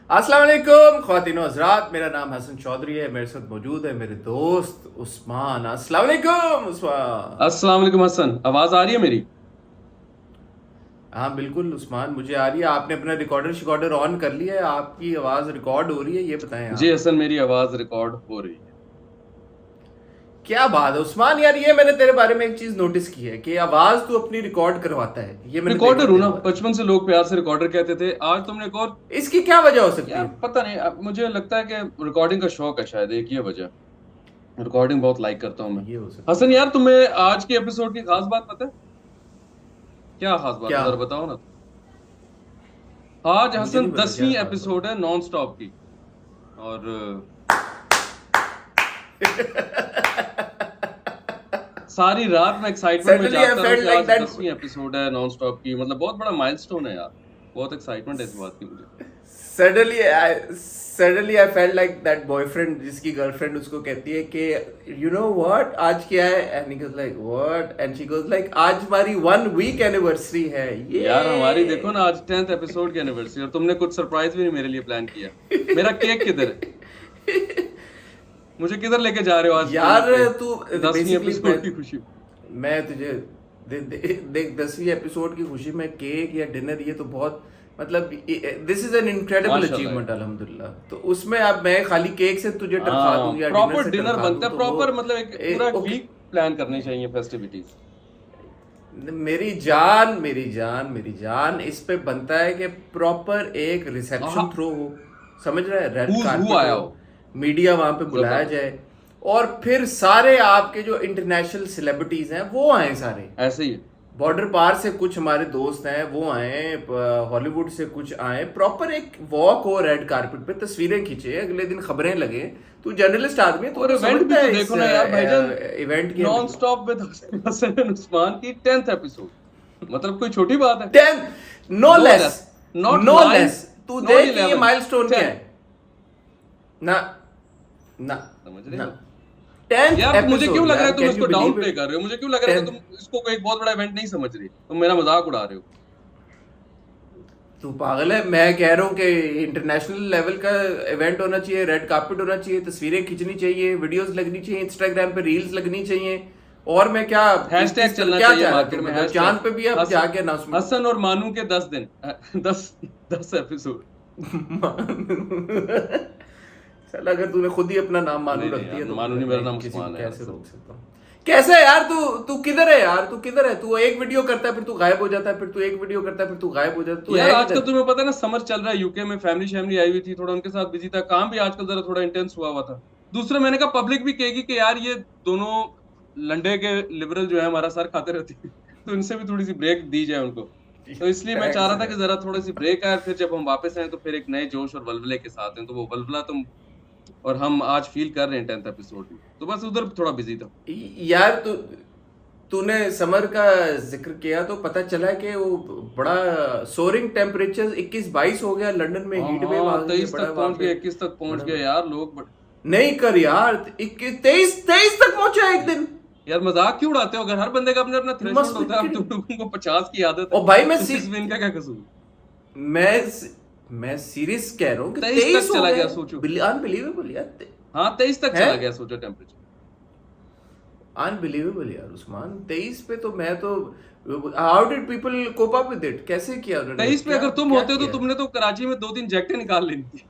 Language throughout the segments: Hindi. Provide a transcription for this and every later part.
अस्सलाम वालेकुम ख्वातीन और हज़रात, मेरा नाम हसन चौधरी है। मेरे साथ मौजूद है मेरे दोस्त उस्मान। अस्सलाम वालेकुम उस्मान। अस्सलाम वालेकुम हसन, आवाज आ रही है मेरी? हाँ बिल्कुल उस्मान, मुझे आ रही है। आपने अपना रिकॉर्डर शिकॉर्डर ऑन कर लिया है? आपकी आवाज़ रिकॉर्ड हो रही है, ये बताएं जी आप। हसन, मेरी आवाज रिकॉर्ड हो रही है। क्या बात है उस्मान यार, ये मैंने तेरे बारे में एक चीज़ नोटिस की है कि आवाज़ तू अपनी रिकॉर्ड करवाता है। ये मैंने देखा रिकॉर्डर हूं तेरे ना, बारे में। बचपन से लोग प्यार से रिकॉर्डर कहते थे। आज तुमने एक और। इसकी क्या वजह हो सकती यार है? पता नहीं, अब मुझे लगता है कि रिकॉर्डिंग का शौक है, शायद एक ये वजह। रिकॉर्डिंग बहुत लाइक करता हूँ मैं। ये हो सकता हसन है। यार, तुम्हें आज के एपिसोड की खास बात पता है? क्या खास बात है, क्या? जरा बताओ ना। आज मुझे हसन नहीं पता क्या 10वीं खास बात एपिसोड है नॉन स्टॉप की। और सारी रात मैं एक्साइटमेंट में सडनली आई जागता रहा फेल्ट कि लाइक आज दैट। 10वीं एपिसोड है नॉन स्टॉप की। मतलब बहुत बड़ा माइलस्टोन है यार। बहुत एक्साइटमेंट है इस बात की मुझे। Suddenly I felt like that boyfriend जिसकी गर्लफ्रेंड उसको कहती है कि यू नो व्हाट आज क्या है, and he goes like what, and she goes like आज हमारी 1 वीक एनिवर्सरी है यार हमारी देखो ये। ना, आज 10th एपिसोड की एनिवर्सरी, और तुमने कुछ सरप्राइज भी नहीं मेरे लिए प्लान किया। मेरा केक किधर है? मुझे किधर लेके जा रहे हो आज यार के तू 10वीं बेसिकली एपिसोड की खुशी में? मैं तुझे देख 10वीं एपिसोड की खुशी में केक या डिनर, ये तो बहुत मतलब दिस इज एन इनक्रेडिबल माशाल्लाह अचीवमेंट यार। अल्हम्दुलिल्लाह। तो उसमें अब मैं खाली केक से तुझे टरखा हाँ, दूं या डिनर प्रॉपर से डिनर टरखा बनता दूं है, तो वो प्रॉपर मतलब एक पूरा एक ओके। वीक प्लान करनी चाहिए फेस्टिविटीज। मेरी जान इस पे बनता है कि प्रॉपर एक रिसेप्शन थ्रो हो, समझ रहा है, रेड हु कारपेट आया हो, हो? मीडिया वहां पे बुलाया जबरदस्त। जाए, और फिर सारे आपके जो इंटरनेशनल सेलिब्रिटीज हैं वो आए सारे। ऐसे ही है। बॉर्डर पार से कुछ हमारे दोस्त हैं वो आए, हॉलीवुड से कुछ आए, प्रॉपर एक वॉक हो रेड कारपेट पे, तस्वीरें खींचे, अगले दिन खबरें लगे। तू जर्नलिस्ट आदमी है, तू और तो इवेंट भी समझता तो है इस देखो ना यार भाईजान। इवेंट की नॉन अहमियत को। Stop with Hasan and Usman की 10th एपिसोड, मतलब कोई छोटी बात है? 10, no no less, less, not no 9, less. तू नॉट देख कि ये 11, माइलस्टोन क्या 10। है। ना, ना, समझ रहे ना। हो? 10th यार तो मुझे क्यों एपिसोड लग रहा यार, है तुम कैन इसको you down believe play it? कर रहे हो? मुझे क्यों लग रहा है कि 10th। तुम इसको कोई बहुत बड़ा इवेंट नहीं समझ रही, तुम मेरा मजाक उड़ा रहे हो। तू पागल है? मैं कह रहा हूँ कि इंटरनेशनल लेवल का इवेंट होना चाहिए, रेड कार्पेट होना चाहिए, तस्वीरें खींचनी चाहिए, वीडियोस लगनी चाहिए, इंस्टाग्राम पे रील्स लगनी चाहिए। और मैं क्या हैशटैग किस तरह चलना क्या चहिए चाह रहा मार्केट तू, में, मतलब हैशटैग चांद पे भी अब हस जाके अनाउंसमेंट। हसन और मानू के 10 दिन 10 एपिसोड। चल अगर तूने खुद ही अपना नाम मानू नहीं रख नहीं यार, दिया तो मानू फिर नहीं, मेरा मैं नाम किसी को उस्मान है यार कैसे असल रोक में। सकता हूँ? कैसे है यार? तू तू किधर है यार? तू किधर है? तू एक वीडियो करता है फिर तू गायब हो जाता है, फिर तू एक वीडियो करता है फिर तू गायब हो जाता है, तू यार है आजकल किधर? तुम्हें पता है ना, समर चल रहा है यूके में, फैमिली शैमिली आई हुई थी, थोड़ा उनके साथ बिजी था, काम भी आजकल जरा थोड़ा इंटेंस हुआ हुआ था। दूसरा मैंने कहा पब्लिक भी कहेगी कि यार ये दोनों लंडे के लिबरल जो है हमारा सर खाते रहती है, तो इनसे भी थोड़ी सी ब्रेक दी जाए उनको। तो इसलिए मैं चाह Thanks रहा था कि यार। जरा थोड़ी सी ब्रेक आए, फिर जब हम वापस आए तो फिर एक नए जोश और वल्वले के साथ हैं, तो वो वल्वला तुम और हम आज फील कर रहे हैं 10th एपिसोड में, तो बस उधर थोड़ा बिजी था। यार तूने समर का जिक्र किया तो पता चला कि वो बड़ा सोरिंग टेम्परेचर 21-22 हो गया लंदन में, हाँ हीट वेव आ हाँ, गई है 23 बड़ा तक वहां पहुंच पे। गया, 21 तक पहुंच बड़ा गया यार लोग नहीं कर यार, 23 तक पहुंचा एक दिन। यार मजाक क्यों उड़ाते हो? अगर हर बंदे का अपना अपना यू थ्रेशोल्ड मस्ट बी होता है, अब तुम किडिंग। लोगों को 50 की आदत है, और भाई तो इसमें इनका क्या कसूर? मैं मैं सीरियस कह रहा हूँ कि 23 तक 23 हो चला गए। गया सोचो। अनबिलीवेबल यार। हाँ, 23 तक है चला गया सोचो टेम्परेचर। अनबिलीवेबल यार उस्मान, 23 पे तो मैं तो, how did people cope up with it? कैसे किया उन्होंने? 23 पे क्या अगर तुम क्या होते हो तो किया? तुमने तो कराची में 2-3 जैकेटें निकाल लेनी थी।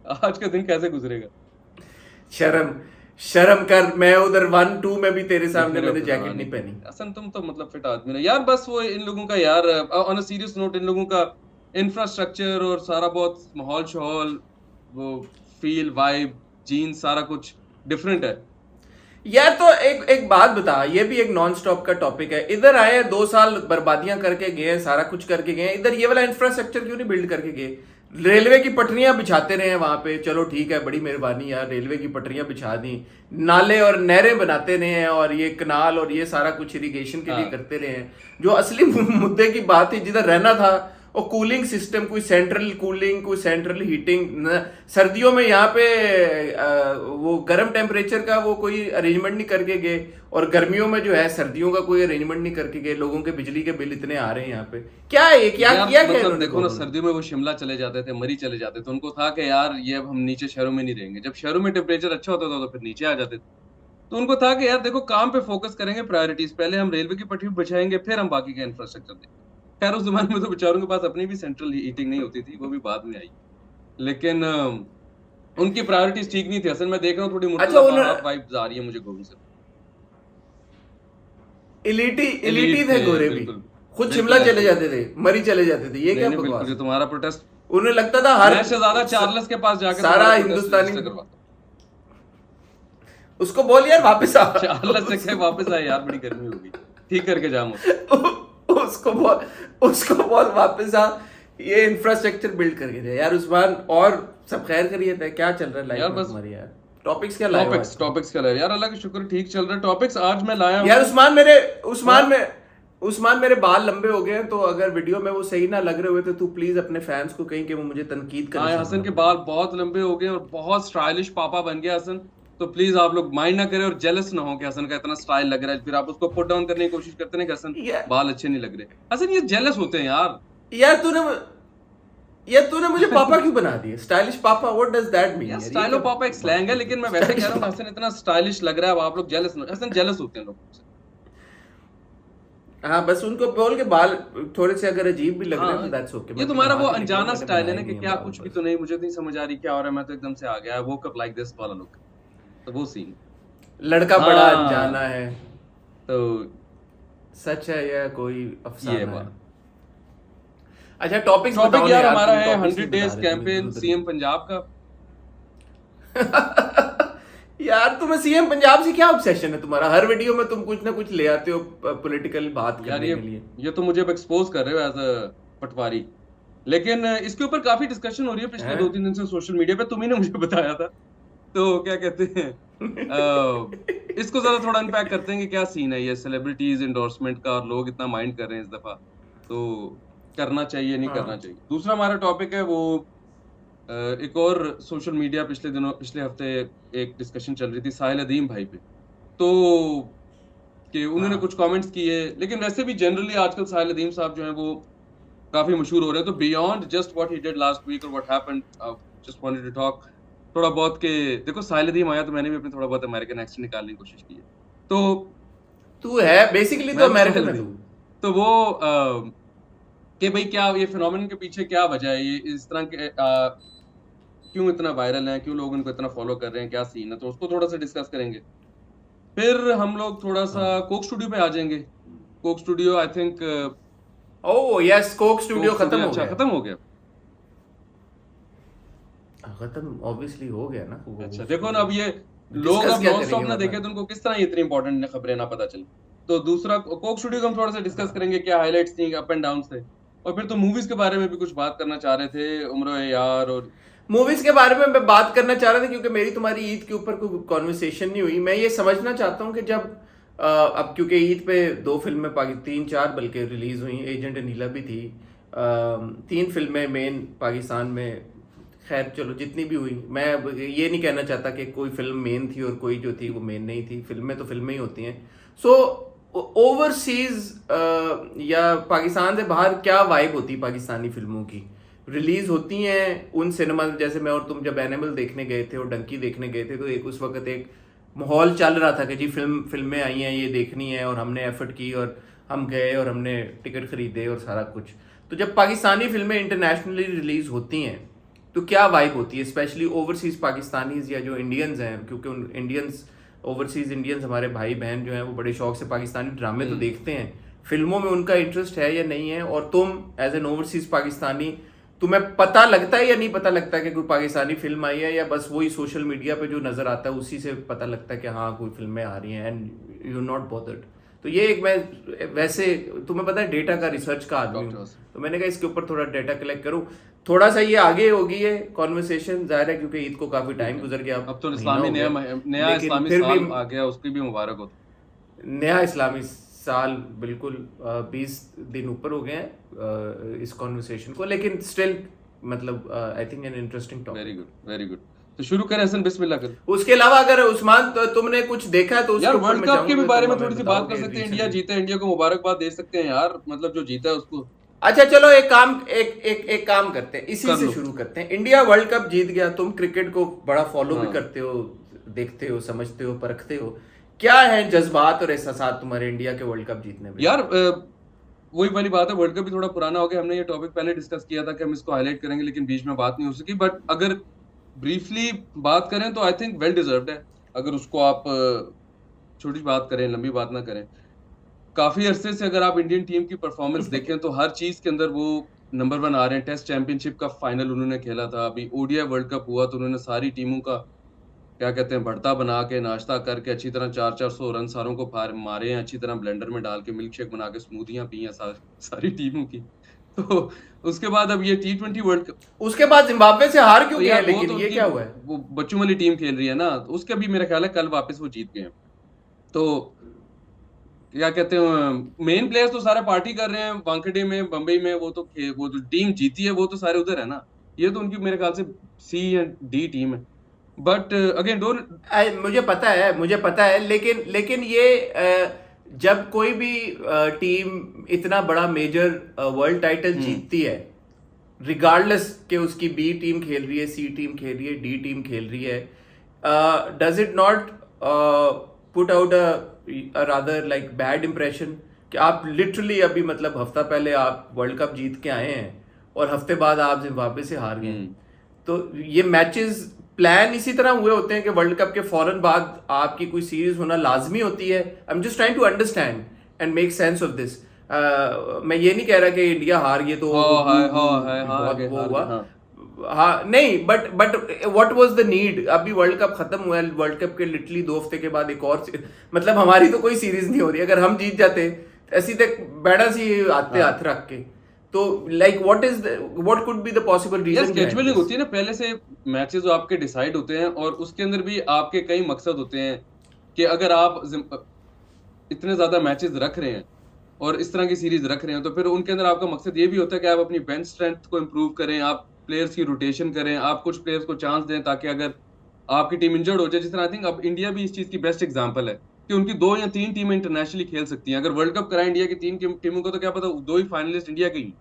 आज का दिन कैसे गुजरेगा? शर्म, शर्म कर। मैं उधर 1-2 में भी तेरे निकले सामने रहे हो मैंने फिर, हाँ जैकेट नहीं निकले। पहनी। असन तुम तो मतलब फिट आदमी ना यार। बस वो इन लोगों का यार, ऑन अ सीरियस नोट, इन लोगों का इंफ्रास्ट्रक्चर और सारा बहुत माहौल शहौल, वो फील वाइब, जीन्स, सारा कुछ डिफरेंट है। यार तो एक एक बात बता, ये भी एक नॉन स्टॉप का टॉपिक है। इधर आए 2 साल बर्बादियां करके गए, सारा कुछ करके गए, इधर ये वाला इंफ्रास्ट्रक्चर क्यों नहीं बिल्ड करके गए? रेलवे की पटरियां बिछाते रहे वहां पे, चलो ठीक है, बड़ी मेहरबानी यार, रेलवे की पटरियां बिछा दी। नाले और नहरें बनाते रहे हैं, और ये कनाल और ये सारा कुछ इरिगेशन के लिए हाँ करते रहे हैं। जो असली मुद्दे की बात थी, जिधर रहना था और कूलिंग सिस्टम, कोई सेंट्रल कूलिंग, कोई सेंट्रल हीटिंग, सर्दियों में यहाँ पे वो गर्म टेम्परेचर का वो कोई अरेंजमेंट नहीं करके गए, और गर्मियों में जो है सर्दियों का कोई अरेंजमेंट नहीं करके गए। लोगों के बिजली के बिल इतने आ रहे हैं यहाँ पे, क्या है ये, क्या यार किया क्या मतलब इन्होंने देखो ना, government ने? सर्दियों में वो शिमला चले जाते थे, मरी चले जाते थे, उनको था कि यार ये अब हम नीचे शहरों में नहीं रहेंगे। जब शहरों में टेम्परेचर अच्छा होता था तो फिर नीचे आ जाते थे। तो उनको था कि यार देखो, काम पे फोकस करेंगे, प्रायोरिटीज पहले हम रेलवे की पटरी बिछाएंगे, फिर हम बाकी का इंफ्रास्ट्रक्चर देंगे। खैर उस जमाने में तो बेचारों के पास अपनी भी सेंट्रल हीटिंग नहीं होती थी, वो भी बाद में आई। लेकिन उनकी प्रायोरिटीज ठीक नहीं थी। असल में देख रहा हूँ थोड़ी अच्छा, मुर्तजा उन्होंने वहाब वाइब्स आ रही है मुझे गोभी से। इलिटी एलीट इलिटी थे थे, गोरे भी, बिल्कुल खुद बिल्कुल शिमला चले ऐसे ही। जाते थे, मरी चले जाते थे, ये नहीं क्या नहीं बिल्कुल, बकवास ये है? तुम्हारा प्रोटेस्ट, उन्हें लगता था हर मैं शहजादा चार्ल्स के पास जाके सारा तुम्हारा प्रोटेस्ट हिंदुस्तानी रजिस्टर करवाता उसको बोल यार वापस आ। हूँ। चार्ल्स से कहे वापस आए यार, बड़ी गर्मी होगी, ठीक करके जाम हो। उसको बोल वापस आ, ये इंफ्रास्ट्रक्चर बिल्ड करके दे यार उस्मान। और सब खैर करिए थे, क्या चल रहा है यार लाइफ में बस तुम्हारी यार? टॉपिक्स क्या लाए हो टॉपिक्स आज? टॉपिक्स क्या है यार, अल्लाह का शुक्र ठीक चल रहा है। टॉपिक्स आज मैं लाया यार हूँ। उस्मान मेरे बाल लंबे हो गए हैं, तो अगर वीडियो में वो सही ना लग रहे हुए तो तू प्लीज अपने फैंस को कहीं कि वो मुझे तनकीद हाँ करे। हसन के बाल बहुत लंबे हो गए और बहुत स्टाइलिश पापा बन गया हसन। तो प्लीज आप लोग माइंड ना करें और जेलस ना हो कि हसन का इतना स्टाइल लग रहा है, फिर आप उसको पुट डाउन करने की कोशिश करते हैं कि हसन यार बाल अच्छे नहीं लग रहे। हसन ये जेलस होते हैं यार। यार तूने मुझे पापा क्यों बना दिया? स्टाइलिश पापा, व्हाट डज दैट मीन यार यार? ये स्टाइलो क्या पापा एक स्लैंग है, लेकिन मैं वैसे कह रहा हूँ कि हसन इतना स्टाइलिश लग रहा है, अब आप लोग जेलस ना, हसन जेलस होते हैं लोग। हाँ, बस उनको बोल के बाल थोड़े से अगर अजीब भी लग रहे हैं हाँ तो दैट्स ओके। ये तुम्हारा वो अनजाना स्टाइल है ना कि क्या कुछ भी तो नहीं, मुझे नहीं समझ आ रही क्या हो रहा है, मैं तो एकदम से आ गया, वोक अप लाइक दिस वाला लुक। तो वो सीन लड़का बड़ा हाँ अनजाना है, तो सच है या कोई ये अफसाना है? बात। अच्छा, टॉपिक्स टॉपिक बताओ ना यार यार, हमारा तुम है टॉपिक्स 100 नहीं बता डेज रहे, तुम इधर कैंपेन उधर सीएम पंजाब का। यार तुम्हें सीएम पंजाब से क्या ऑब्सेशन है तुम्हारा? हर वीडियो में तुम कुछ ना कुछ ले आते हो पॉलिटिकल बात यार करने के लिए। ये तो मुझे अब एक्सपोज कर रहे हो एज अ पटवारी। लेकिन इसके ऊपर काफी डिस्कशन हो रही है पिछले हैं? 2-3 दिन से सोशल मीडिया पे, तुम ही ने मुझे बताया था। तो क्या कहते हैं, इसको जरा थोड़ा अनपैक करते हैं कि क्या सीन है ये सेलिब्रिटीज एंडोर्समेंट का, और लोग इतना माइंड कर रहे हैं इस दफा, तो करना चाहिए नहीं करना हाँ, चाहिए। दूसरा हमारा टॉपिक है वो एक और सोशल मीडिया पिछले हफ्ते एक डिस्कशन चल रही थी साहिल अदीम भाई पे, तो कि उन्होंने हाँ, कुछ कमेंट्स किए। लेकिन वैसे भी जनरली आजकल साहिल अदीम साहब जो है वो काफी मशहूर हो रहे हैं। तो beyond just what he did last week और what happened, just wanted to talk थोड़ा बहुत के, देखो साहिल अदीम आया तो मैंने भी अपने थोड़ा बहुत अमेरिकन एक्सेंट निकालने की कोशिश की है। तो तू है बेसिकली तो मैं भी अमेरिकन साहिल है अदीम, तू। तो वो कि भाई क्या ये फिनोमेनन के पीछे क्या वजह है, ये इस तरह के क्यों इतना वायरल है, क्यों लोग इनको इतना फॉलो कर रहे हैं, क्या सीन है, तो उसको थोड़ा सा डिस्कस करेंगे। फिर हम लोग थोड़ा सा हाँ, कोक स्टूडियो पे आ जाएंगे। Coke studio I think oh yes, Coke studio Coke खत्म स्टूडियो हो अच्छा गया। खत्म हो गया। खत्म ऑब्वियसली हो गया ना कोक अच्छा देखो ना, स्टूडियो। अब ये लोग डिस्कस अब क्या नॉन स्टॉप करेंगे ना देखे मतलब? तो उनको किस तरह ये इतनी इंपॉर्टेंट खबरें ना पता चले। तो दूसरा कोक स्टूडियो को हम थोड़ा सा डिस्कस हाँ, करेंगे, क्या हाइलाइट्स थी, अप एंड डाउन थे। और फिर तो मूवीज के बारे में भी कुछ बात करना चाह रहे थे, उम्र यार और मूवीज के बारे में मैं बात करना चाह रहा था क्योंकि मेरी तुम्हारी ईद के ऊपर कोई कॉन्वर्सेशन नहीं हुई। मैं ये समझना चाहता हूँ कि जब अब क्योंकि ईद पे 2 फिल्में तीन चार बल्कि रिलीज हुई, एजेंट अनीला भी थी, 3 फिल्में मेन पाकिस्तान में। खैर चलो जितनी भी हुई, मैं अब ये नहीं कहना चाहता कि कोई फिल्म मेन थी और कोई जो थी वो मेन नहीं थी। फिल्में तो फिल्में ही होती हैं। सो ओवरसीज या पाकिस्तान से बाहर क्या वाइब होती है पाकिस्तानी फिल्मों की? रिलीज होती हैं उन सिनेमा, जैसे मैं और तुम जब एनिमल देखने गए थे और डंकी देखने गए थे, तो एक उस वक्त एक माहौल चल रहा था कि जी फिल्में आई हैं, ये देखनी है, और हमने एफर्ट की और हम गए और हमने टिकट खरीदे और सारा कुछ। तो जब पाकिस्तानी फिल्में इंटरनेशनली रिलीज होती हैं तो क्या वाइब होती है, स्पेशली ओवरसीज पाकिस्तानीज या जो इंडियंस हैं, क्योंकि उन इंडियंस ओवरसीज इंडियंस हमारे भाई बहन जो हैं वो बड़े शौक से पाकिस्तानी ड्रामे तो देखते हैं, फिल्मों में उनका इंटरेस्ट है या नहीं है? और तुम एज एन ओवरसीज पाकिस्तानी, तुम्हें पता लगता है या नहीं पता लगता कि कोई पाकिस्तानी फिल्म आई है, या बस वही सोशल मीडिया पे जो नजर आता है उसी से पता लगता है कि हाँ कोई फिल्में आ रही हैं एंड यू नॉट बॉदर्ड? तो ये एक, मैं वैसे तुम्हें पता है डेटा का रिसर्च का आदमी हूँ, डॉक्टर्स। तो मैंने कहा इसके ऊपर थोड़ा डेटा कलेक्ट करूँ। थोड़ा सा ये आगे होगी ये कॉन्वर्सेशन, जाहिर है क्योंकि ईद को काफी टाइम गुजर गया, अब तो महीना इस्लामी हो गया, नया लेकिन इस्लामी फिर साल भी आ गया, उसकी भी मुबारक हो। नया इस्लामी साल बिल्कुल 20 दिन ऊपर हो गए हैं इस कॉन्वर्सेशन को, लेकिन स्टिल मतलब I think an interesting topic. Very good, very good. तो शुरू करें हसन, बिस्मिल्लाह कर। उसके अलावा अगर उस्मान तो तुमने कुछ देखा है तो उसके यार ऊपर वर्ल्ड मैं कप के भी चाहूंगा बारे तुम में हमें थोड़ी सी बताओ बात कर कि सकते हैं। इंडिया recently- जीता है, इंडिया को मुबारकबाद दे सकते हैं यार, मतलब जो जीता है उसको। अच्छा चलो एक काम करते हैं, इसी कर से लो। शुरू करते हैं। इंडिया वर्ल्ड कप जीत गया, तुम क्रिकेट को बड़ा फॉलो भी हाँ। करते हो, देखते हो, समझते हो, परखते हो। क्या है जज्बात और एहसासात तुम्हारे इंडिया के वर्ल्ड कप जीतने में? यार वही वाली बात है, वर्ल्ड कप भी थोड़ा पुराना हो गया। हमने ये टॉपिक पहले डिस्कस किया था कि हम इसको हाईलाइट करेंगे, लेकिन बीच में बात नहीं हो सकी। बट अगर ब्रीफली बात करें तो आई थिंक वेल डिजर्व्ड है। अगर उसको आप छोटी बात करें, लंबी बात ना करें, काफी अरसे से अगर आप इंडियन टीम की परफॉर्मेंस देखें तो हर चीज के अंदर वो नंबर 1 आ रहे हैं। टेस्ट चैंपियनशिप का फाइनल उन्होंने खेला था, अभी ओडीआई वर्ल्ड कप हुआ तो उन्होंने सारी टीमों का क्या कहते हैं भरता बना के, नाश्ता करके अच्छी तरह 400 रन सारों को मारे हैं, अच्छी तरह ब्लेंडर में डाल के मिल्क शेक बना के स्मूदियां पी हैं सारी टीमों की। तो उसके बाद अब ये T20 वर्ल्ड कप, उसके बाद जिम्बाब्वे से हार क्यों तो गया, यार वो लेकिन तो ये उनकी क्या हुआ है? वो बच्चों वाली टीम खेल रही है ना, तो उसका भी मेरा ख्याल है कल वापस वो जीत गए हैं। तो क्या कहते हैं, मेन प्लेयर्स तो सारे पार्टी कर रहे हैं वानखेड़े में, बम्बई में। वो जो टीम जीती है वो तो सारे उधर है ना। ये तो उनकी मेरे ख्याल से सी या डी टीम है। बट अगेन डोंट, मुझे पता है, लेकिन ये जब कोई भी टीम इतना बड़ा मेजर वर्ल्ड टाइटल जीतती है, रिगार्डलेस कि उसकी बी टीम खेल रही है, सी टीम खेल रही है, डी टीम खेल रही है, does it not put out a rather like bad impression कि आप लिटरली अभी मतलब हफ्ता पहले आप वर्ल्ड कप जीत के आए हैं और हफ्ते बाद आप जिम्बाब्वे से हार गए। तो ये मैचेस प्लान इसी तरह हुए होते हैं कि वर्ल्ड कप के फौरन बाद आपकी कोई सीरीज होना लाजमी होती है। I am just trying to understand and make sense of this. मैं ये नहीं कह रहा कि इंडिया हार गई तो बहुत वो हुआ, हाँ नहीं, but what was the need? अभी वर्ल्ड कप खत्म हुआ है, वर्ल्ड कप के लिटरली 2 हफ्ते के बाद एक और मतलब हमारी तो कोई सीरीज नहीं हो रही। अगर हम जीत जाते ऐसी तक बैठा सी आते हाथ रख के, तो like what could be the possible reason? Scheduling होती है ना, पहले से मैचेस जो आपके डिसाइड होते हैं और उसके अंदर भी आपके कई मकसद होते हैं कि अगर आप इतने ज्यादा मैचेस रख रहे हैं और इस तरह की सीरीज रख रहे हैं तो फिर उनके अंदर आपका मकसद ये भी होता है कि आप अपनी बेंच स्ट्रेंथ को इम्प्रूव करें, आप प्लेयर्स की रोटेशन करें, आप कुछ प्लेयर्स को चांस दें ताकि अगर आपकी टीम इंजर्ड हो जाए, जिस तरह आई थिंक अब इंडिया भी इस चीज की बेस्ट एग्जांपल है कि उनकी 2 या 3 टीमें इंटरनेशनली खेल सकती हैं। अगर वर्ल्ड कप कराएं इंडिया की 3 टीमों को तो क्या पता 2 ही फाइनलिस्ट इंडिया के ही।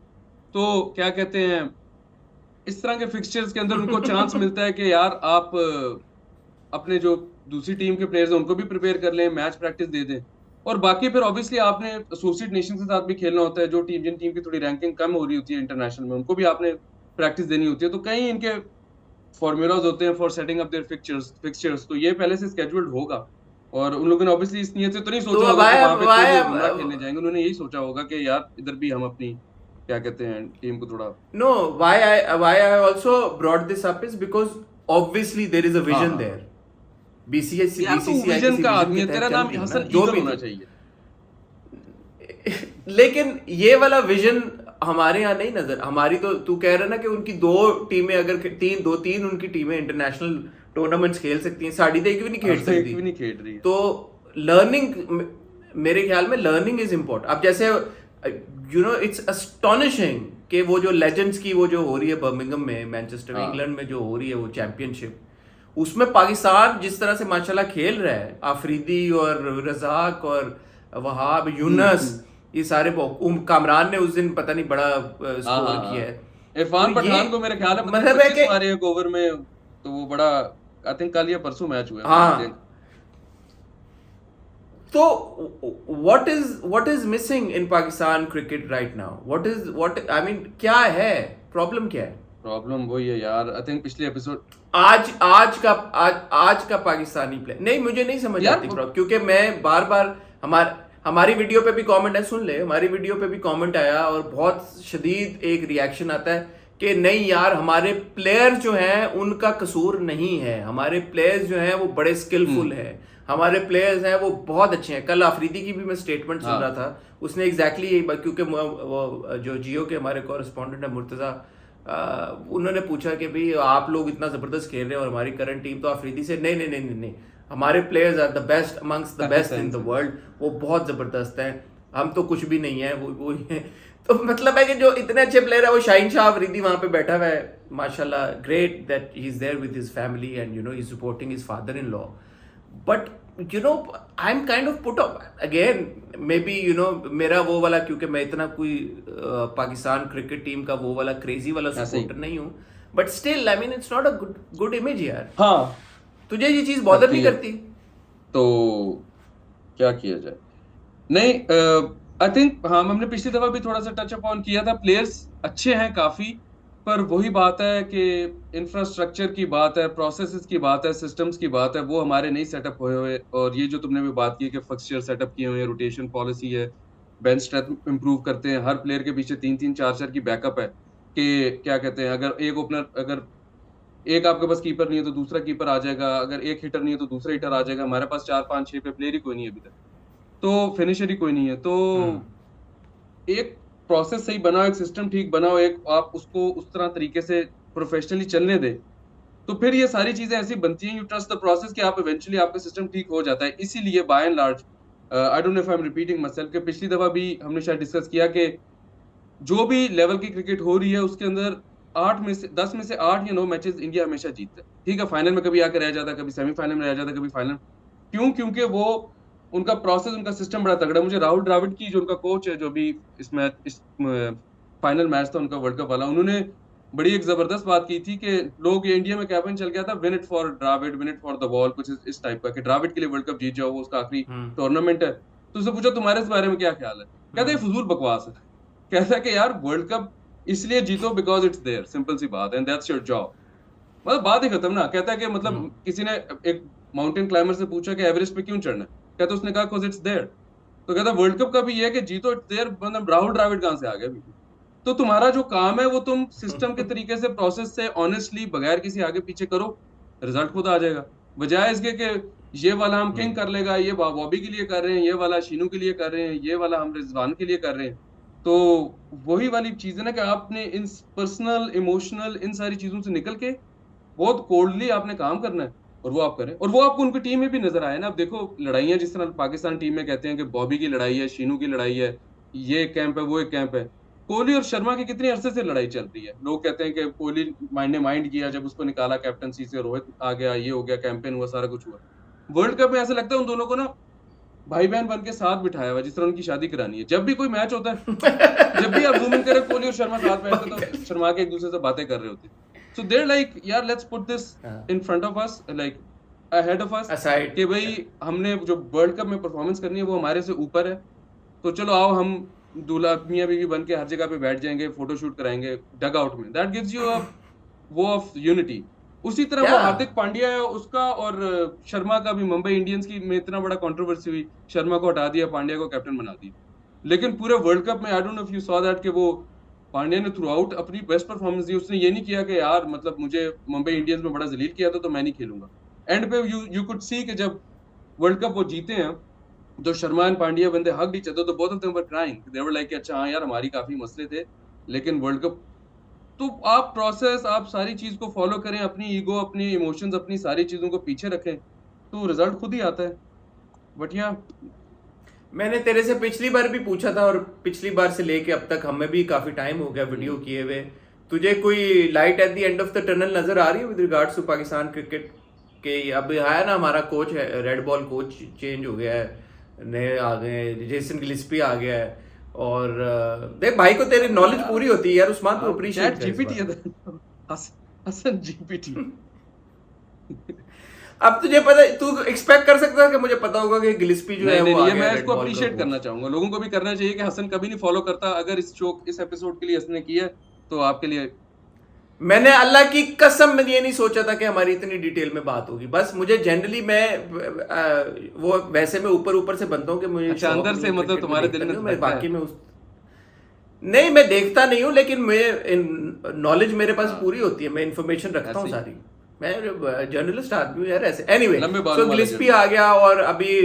तो क्या कहते हैं, इस तरह के फिक्सचर्स के अंदर उनको चांस मिलता है कि यार आप अपने जो दूसरी टीम के प्लेयर्स हैं उनको भी प्रिपेयर कर लें, मैच प्रैक्टिस दे दें। और बाकी फिर ऑब्वियसली आपने एसोसिएट नेशन के साथ भी खेलना होता है, जो जिन टीम की थोड़ी रैंकिंग कम हो रही होती है इंटरनेशनल में, उनको भी आपने प्रैक्टिस देनी होती है। तो कई इनके फॉर्मूलाज होते हैं for setting up their fixtures. तो ये पहले से स्केड्यूल्ड होगा और उन लोगों ने ऑब्वियसली इस नियत से तो नहीं सोचा होगा कि वहां पे कोई बुमराह खेलने जाएंगे। उन्होंने यही सोचा होगा कि यार इधर भी हम अपनी क्या कहते हैं टीम को थोड़ा No, why I also brought this up is because obviously there is a vision there. BCCI यार तू विजन का आदमी है, तेरा नाम हसन जो ईगल भी होना चाहिए। लेकिन ये वाला विजन हमारे यहाँ नहीं नजर। हमारी तो तू कह रहा ना कि उनकी 2 टीमें अगर 3 उनकी टीमें इंटरनेशनल टूर्नामेंट्स खेल सकती हैं, साड़ी तो एक भी नहीं खेल सकती। एक भी नहीं खेल रही है। तो लर्निंग, मेरे ख्याल में लर्निंग इज इम्पोर्टेंट। अब जैसे इट्स अस्टॉनिशिंग कि वो जो लेजेंड्स की वो जो हो रही है बर्मिंघम में, मैनचेस्टर इंग्लैंड में जो हो रही है वो चैंपियनशिप, उसमें पाकिस्तान जिस तरह से माशाल्लाह खेल रहा है, आफरीदी और रजाक और वहाब यूनस, ये सारे कामरान ने उस दिन पता नहीं बड़ा स्कोर किया है। इरफान तो पठान को मेरे ख्याल है मतलब है कि मारे एक ओवर में, तो वो बड़ा आई थिंक कल या परसों मैच हुआ है। हाँ, तो what is missing in Pakistan cricket right now? What I mean, क्या है प्रॉब्लम? क्या है प्रॉब्लम? वही है यार, आई थिंक पिछले एपिसोड आज का पाकिस्तानी प्लेयर नहीं, मुझे नहीं समझ आती प्रॉब्लम, क्योंकि मैं बार हमारी वीडियो पे भी कमेंट है, सुन ले, हमारी वीडियो पे भी कमेंट आया और बहुत शदीद एक रिएक्शन आता है कि नहीं यार हमारे प्लेयर जो हैं उनका कसूर नहीं है, हमारे प्लेयर्स जो हैं वो बड़े स्किलफुल हैं, हमारे प्लेयर्स हैं वो बहुत अच्छे हैं। कल आफरीदी की भी मैं स्टेटमेंट सुन रहा था, उसने एग्जैक्टली यही बात, क्योंकि वो जो जियो के हमारे कॉरेस्पॉन्डेंट है मुर्तज़ा, उन्होंने पूछा कि भाई आप लोग इतना ज़बरदस्त खेल रहे हैं और हमारी करंट टीम, तो आफरीदी से नहीं, हमारे players are the best amongst the best in the world, वो बहुत ज़बरदस्त हैं। हम तो कुछ भी नहीं है, वो है। तो मतलब है कि जो इतने अच्छे प्लेयर है, वो शाहीन शाह अफरीदी वहां पे बैठा हुआ है, माशाल्लाह, great that he is there with his family and he is supporting his father in law. But I am kind of put again, maybe मेरा वो वाला, क्योंकि मैं इतना कोई पाकिस्तान क्रिकेट टीम का वो वाला क्रेजी वाला सपोर्टर नहीं हूँ, but still I mean it's not a good image यार। हाँ, तुझे ये चीज बॉदर नहीं करती? तो क्या किया जाए? नहीं, आई थिंक हाँ, हमने पिछली दफा भी थोड़ा सा टच अपॉन किया था, प्लेयर्स अच्छे हैं काफी, पर वही बात है कि इंफ्रास्ट्रक्चर की बात है, प्रोसेसेस की बात है, सिस्टम्स की बात है, वो हमारे नहीं सेटअप हुए हुए। और ये जो तुमने भी बात की कि फिक्सचर सेटअप किए हुए हैं, रोटेशन पॉलिसी है, बेंच स्ट्रेंथ इंप्रूव करते हैं, हर प्लेयर के पीछे 3-3 4-4 की बैकअप है कि क्या कहते हैं, अगर एक ओपनर, अगर एक आपके पास कीपर नहीं है तो दूसरा कीपर आ जाएगा, अगर एक हिटर नहीं है तो दूसरा हिटर आ जाएगा। हमारे पास 4-5-6 पे प्लेयर ही कोई नहीं है अभी तक, तो फिनिशर ही कोई नहीं है। तो एक प्रोसेस सही बनाओ, एक सिस्टम ठीक बनाओ, एक आप उसको उस तरह तरीके से प्रोफेशनली चलने दे, तो फिर ये सारी चीजें ऐसी बनती हैं, यू ट्रस्ट द प्रोसेस, कि आप इवेंचुअली आपका सिस्टम ठीक हो जाता है। इसीलिए by and large, I don't know if I am repeating myself, कि पिछली दफा भी हमने शायद डिस्कस किया कि जो भी लेवल की क्रिकेट हो रही है उसके अंदर 10 में से 8 या 9 मैचेस इंडिया हमेशा जीतता है। ठीक है, फाइनल में कभी आकर रह जाता है, कभी सेमीफाइनल में रह जाता है, कभी फाइनल। क्यों? क्योंकि वो उनका प्रोसेस, उनका सिस्टम बड़ा तगड़ा है। मुझे राहुल द्रविड़ की, जो उनका कोच है, जो भी इस फाइनल मैच था उनका वर्ल्ड कप वाला, उन्होंने बड़ी एक जबरदस्त बात की थी कि लोग, ये इंडिया में कैंपेन चल गया था, win it for Dravid, win it for the ball, कुछ इस टाइप का, कि द्रविड़ के लिए वर्ल्ड कप जीत जाओ, वो उसका आखिरी टूर्नामेंट है। तो उससे पूछा तुम्हारे इस बारे में क्या ख्याल है, कहते हैं फजूल बकवास है। कहता है कि यार वर्ल्ड कप इसलिए जीतो बिकॉज इट्स देयर, सिंपल सी बात, एंड दैट्स योर जॉब। मतलब बात ही खत्म ना। कहता है कि मतलब किसी ने एक माउंटेन क्लाइंबर से पूछा कि एवरेस्ट पे क्यों चढ़ना है, कहता उसने कहा बिकॉज इट्स देयर। तो कहता वर्ल्ड कप का भी ये है कि जीतो इट्स देयर, मतलब राहुल द्रविड़ कहां से आ गया? तो तुम्हारा जो काम है वो तुम सिस्टम के तरीके से, प्रोसेस से, ऑनेस्टली, बगैर किसी आगे पीछे करो, रिजल्ट खुद आ जाएगा। बजाय इसके कि ये वाला हम किंग कर लेगा, ये बॉबी के लिए कर रहे हैं, ये वाला शीनू के लिए कर रहे हैं, ये वाला हम रिजवान के लिए कर रहे हैं। तो वही वाली चीज है ना कि आपने इन पर्सनल, इमोशनल, इन सारी चीजों से निकल के बहुत कोल्डली आपने काम करना है, और वो आप करें, और वो आपको उनकी टीम में भी नजर आए ना। अब देखो लड़ाइयां, जिस तरह पाकिस्तान टीम में कहते हैं कि बॉबी की लड़ाई है, शीनू की लड़ाई है, ये एक कैंप है, वो एक कैंप है। कोहली और शर्मा की कितने अरसे से लड़ाई चल रही है। लोग कहते हैं कि कोहली ने माइंड किया जब उसको निकाला कैप्टनसी से, रोहित आ गया, ये हो गया, कैंपेन हुआ, सारा कुछ हुआ। वर्ल्ड कप में ऐसा लगता है उन दोनों को ना भाई बहन बन के साथ बिठाया हुआ, जिस तरह उनकी शादी करानी है। जब भी कोई मैच होता है, जब भी आप जूम इन करें, कोहली और शर्मा साथ बैठते तो शर्मा के एक दूसरे से बातें कर रहे होते। सो देयर लाइक, यार let's put this in front of us, like ahead of us, कि भाई हमने जो वर्ल्ड कप में परफॉर्मेंस करनी है वो हमारे से ऊपर है। तो चलो आओ, हम दूल्हा मियां बीवी बन के हर जगह पे बैठ जाएंगे, फोटो शूट कराएंगे डग आउट में। दैट गिव्स यू अ वो ऑफ यूनिटी। उसी तरह वो हार्दिक पांड्या है उसका, और शर्मा का भी मुंबई इंडियंस की में इतना बड़ा कंट्रोवर्सी हुई, शर्मा को हटा दिया, पांड्या को कैप्टन बना दिया। लेकिन पूरे वर्ल्ड कप में आई don't know if you saw that, कि वो पांड्या ने थ्रू आउट अपनी बेस्ट परफॉर्मेंस दी। उसने ये नहीं किया कि यार मतलब मुझे मुंबई इंडियंस में बड़ा जलील किया था तो मैं नहीं खेलूंगा। एंड पे यू कुड सी कि जब वर्ल्ड कप वो जीते हैं, तो Sharma and Pandya when they hugged each other, तो both of them were crying. They were like कि अच्छा हाँ यार हमारी काफी मसले थे, लेकिन वर्ल्ड कप। तो आप प्रोसेस, आप सारी चीज को फॉलो करें, अपनी ईगो, अपनी इमोशंस, अपनी सारी चीजों को पीछे रखें, तो रिजल्ट खुद ही आता है। बट या मैंने तेरे से पिछली बार भी पूछा था, और पिछली बार से लेके अब तक हमें भी काफी टाइम हो गया वीडियो किए हुए, तुझे कोई light at the end of the tunnel नजर आ रही है with regards to Pakistan cricket के? अब आया ना हमारा कोच है, रेड बॉल कोच चेंज हो गया है, नए आ गए हैं, जेसन गिलिस्पी आ गया है, और देख भाई को तेरी नॉलेज पूरी होती है यार उस्मान, तू अप्रिशिएट कर। जीपीटी है हसन जीपीटी। अब तुझे पता, तू एक्सपेक्ट कर सकता है कि मुझे पता होगा कि गिलिस्पी जो है वो आ ये गया मैं रेड इसको बॉल का अप्रिशिएट कोच। करना चाहूंगा, लोगों को भी करना चाहिए कि हसन कभी नहीं फॉलो करता। अगर इस एपिसोड के लिए हसन ने किया तो आपके लिए, मैंने अल्लाह की कसम में ये नहीं सोचा था कि हमारी इतनी डिटेल में बात होगी। बस मुझे जनरली वो वैसे मैं ऊपर ऊपर से बनता हूँ कि मुझे अच्छा अंदर से मतलब तुम्हारे दिल में मैं बाकी में नहीं, मैं देखता नहीं हूँ, लेकिन मैं नॉलेज मेरे पास पूरी होती है, मैं इंफॉर्मेशन रखता हूँ सारी। मैं जर्नलिस्ट आदमी हूँ यार ऐसे। एनीवे, सो गिलिस्पी आ गया, और अभी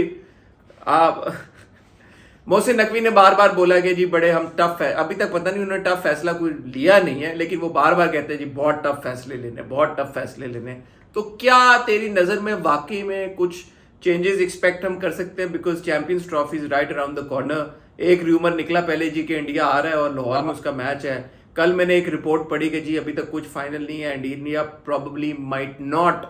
आप मोहसिन नकवी ने बार बार बोला कि जी बड़े हम टफ है, अभी तक पता नहीं उन्होंने टफ फैसला कोई लिया नहीं है, लेकिन वो बार बार कहते हैं जी बहुत टफ फैसले लेने, बहुत टफ फैसले लेने। तो क्या तेरी नजर में वाकई में कुछ चेंजेस एक्सपेक्ट हम कर सकते हैं? Because champions trophy is right around the corner, एक र्यूमर निकला पहले जी कि इंडिया आ रहा है और लाहौर में उसका मैच है। कल मैंने एक रिपोर्ट पढ़ी कि जी अभी तक कुछ फाइनल नहीं है and India probably might not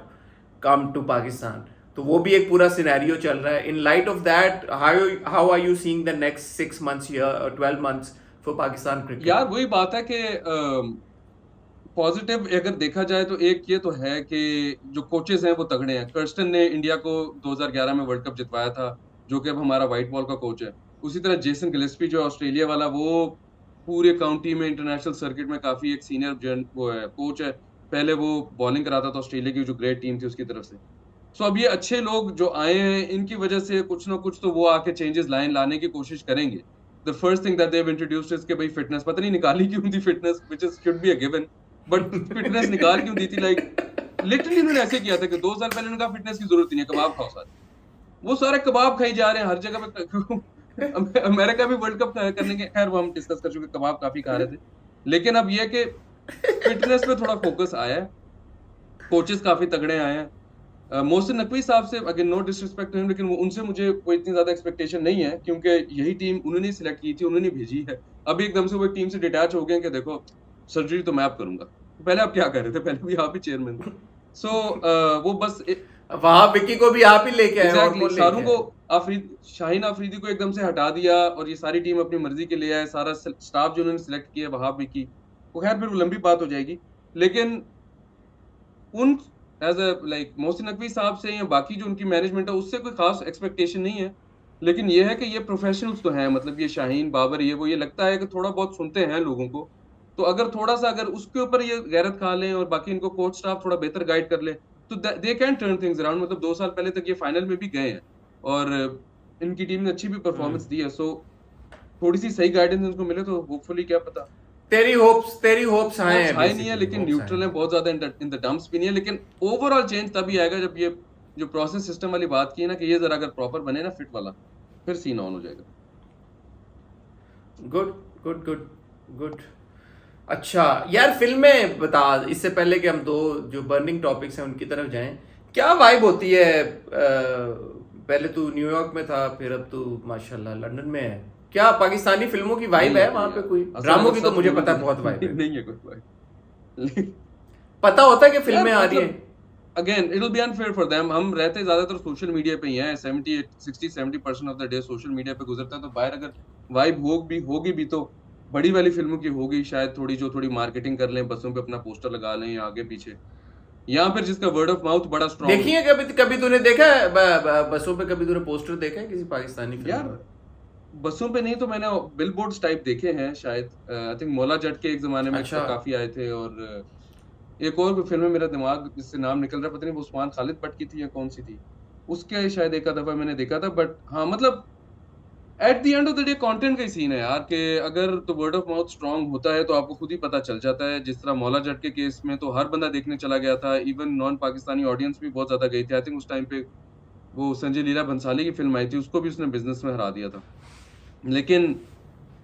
come to Pakistan. तो वो भी एक पूरा सिनेरियो चल रहा है। In light of that how are you seeing the next 6 months या 12 months फॉर पाकिस्तान क्रिकेट? यार वही बात है कि पॉजिटिव अगर देखा जाए तो एक ये तो है कि जो कोचेस हैं वो तगड़े हैं। कर्स्टन ने इंडिया को 2011 में वर्ल्ड कप जितवाया था, जो कि अब हमारा व्हाइट बॉल का कोच है। उसी तरह जेसन गिलेस्पी जो ऑस्ट्रेलिया वाला, वो पूरे काउंटी में इंटरनेशनल सर्किट में काफी एक सीनियर वो है कोच है। पहले वो बॉलिंग कराता था ऑस्ट्रेलिया की जो ग्रेट टीम थी उसकी तरफ से। सो अब ये अच्छे लोग जो आए हैं, इनकी वजह से कुछ ना कुछ तो वो आके चेंजेस लाने की कोशिश करेंगे। The first thing that they have introduced is कि भाई फिटनेस, पता नहीं निकाली क्यों थी fitness, which is should be a given, but fitness निकाल क्यों दी थी? लाइक लिटरली उन्होंने ऐसे किया था कि 2 साल पहले उन्होंने कहा फिटनेस की जरूरत नहीं है, कबाब खाओ सारे। वो सारे कबाब खाई जा रहे हैं हर जगह पे। अमेरिका भी वर्ल्ड कप करने के, खैर वो हम डिस्कस कर चुके, कबाब काफी खा रहे थे। लेकिन अब ये कि फिटनेस पे थोड़ा फोकस आया है, कोचेस काफी तगड़े आए हैं। मोहसिन नकवी साहब से, again no disrespect to him, लेकिन उनसे मुझे कोई इतनी ज्यादा एक्सपेक्टेशन नहीं है, क्योंकि यही टीम उन्होंने सिलेक्ट की थी, उन्होंने भेजी है। अभी एकदम से वो टीम से डिटैच हो गए कि देखो सर्जरी तो मैं आप करूंगा। पहले आप क्या कर रहे थे? पहले भी आप ही चेयरमैन थे। सो वो बस वहां विक्की को भी आप ही लेके आए और एग्जैक्टली कौन लेके शाहरुख आए? को शाहीन अफरीदी को एकदम से हटा दिया और ये सारी टीम अपनी मर्जी के ले आए। सारा स्टाफ जो उन्होंने सिलेक्ट किया वहां विक्की वो, खैर फिर वो लंबी बात हो जाएगी। लेकिन उन as a like Mohsin Naqvi साहब से या बाकी जो उनकी मैनेजमेंट है उससे कोई खास एक्सपेक्टेशन नहीं है। लेकिन ये है कि ये प्रोफेशनल्स तो हैं, मतलब ये शाहीन बाबर, ये वो, ये लगता है कि थोड़ा बहुत सुनते हैं लोगों को। तो अगर थोड़ा सा अगर उसके ऊपर ये गैरत खा लें और बाकी इनको कोच स्टाफ थोड़ा बेहतर गाइड कर ले, तो they can turn things around. मतलब 2 साल पहले तक ये फाइनल में भी गए हैं और इनकी टीम ने अच्छी भी परफॉर्मेंस दी है। सो थोड़ी सी सही गाइडेंस इनको मिले तो होपफुली, क्या पता। तेरी होप्स हाई हैं? हाई नहीं है, लेकिन hopes न्यूट्रल है, बहुत ज्यादा इन द डंप्स भी नहीं है। लेकिन ओवरऑल चेंज तभी आएगा जब ये जो प्रोसेस सिस्टम वाली बात की है ना, कि ये जरा अगर प्रॉपर बने ना, फिट वाला, फिर सीन ऑन हो जाएगा। Good good good good. अच्छा यार, फिल्में बता, इससे पहले कि हम दो जो बर्निंग टॉपिक्स हैं उनकी तरफ जाएं, क्या वाइब होती है? पहले तू न्यूयॉर्क में था, फिर अब तू माशाल्लाह लंदन में है। क्या पाकिस्तानी फिल्मों की वाइब है वहां पे? कोई ड्रामों की तो मुझे पता है बहुत वाइब है। नहीं है कोई वाइब। पता होता है कि फिल्में आ रही हैं। Again it will be unfair for them. हम रहते ज्यादातर सोशल मीडिया पे ही हैं, 70% of the day social media पे गुजरता है। तो बाहर अगर वाइब होगी भी तो बड़ी वाली फिल्मों की होगी शायद, थोड़ी मार्केटिंग कर लें, बसों पे अपना पोस्टर लगा लें या आगे पीछे, यहाँ पर जिसका वर्ड ऑफ माउथ बड़ा स्ट्रॉन्ग। देखिए कभी तूने देखा है बसों पे, कभी तूने पोस्टर देखा है किसी पाकिस्तानी फिल्म यार का? बसों पे नहीं तो मैंने बिलबोर्ड्स टाइप देखे हैं शायद। आई थिंक मौला जट के एक जमाने में अच्छा। काफी आए थे। और एक और फिल्म है, मेरा दिमाग जिससे नाम निकल रहा है, पता नहीं वो उस्मान खालिद भट्ट की थी या कौन सी थी, उसके शायद एक दफा मैंने देखा था। बट हाँ, मतलब eight the end of the day content का ही सीन है यार, कि अगर तो वर्ड ऑफ माउथ स्ट्रांग होता है तो आपको खुद ही पता चल जाता है। जिस तरह मौला जट के केस में तो हर बंदा देखने चला गया था, इवन नॉन पाकिस्तानी ऑडियंस भी बहुत ज्यादा गई थी। आई थिंक उस टाइम पे वो संजय लीला भंसाली की फिल्म आई थी, उसको भी उसने बिजनेस में हरा दिया था। लेकिन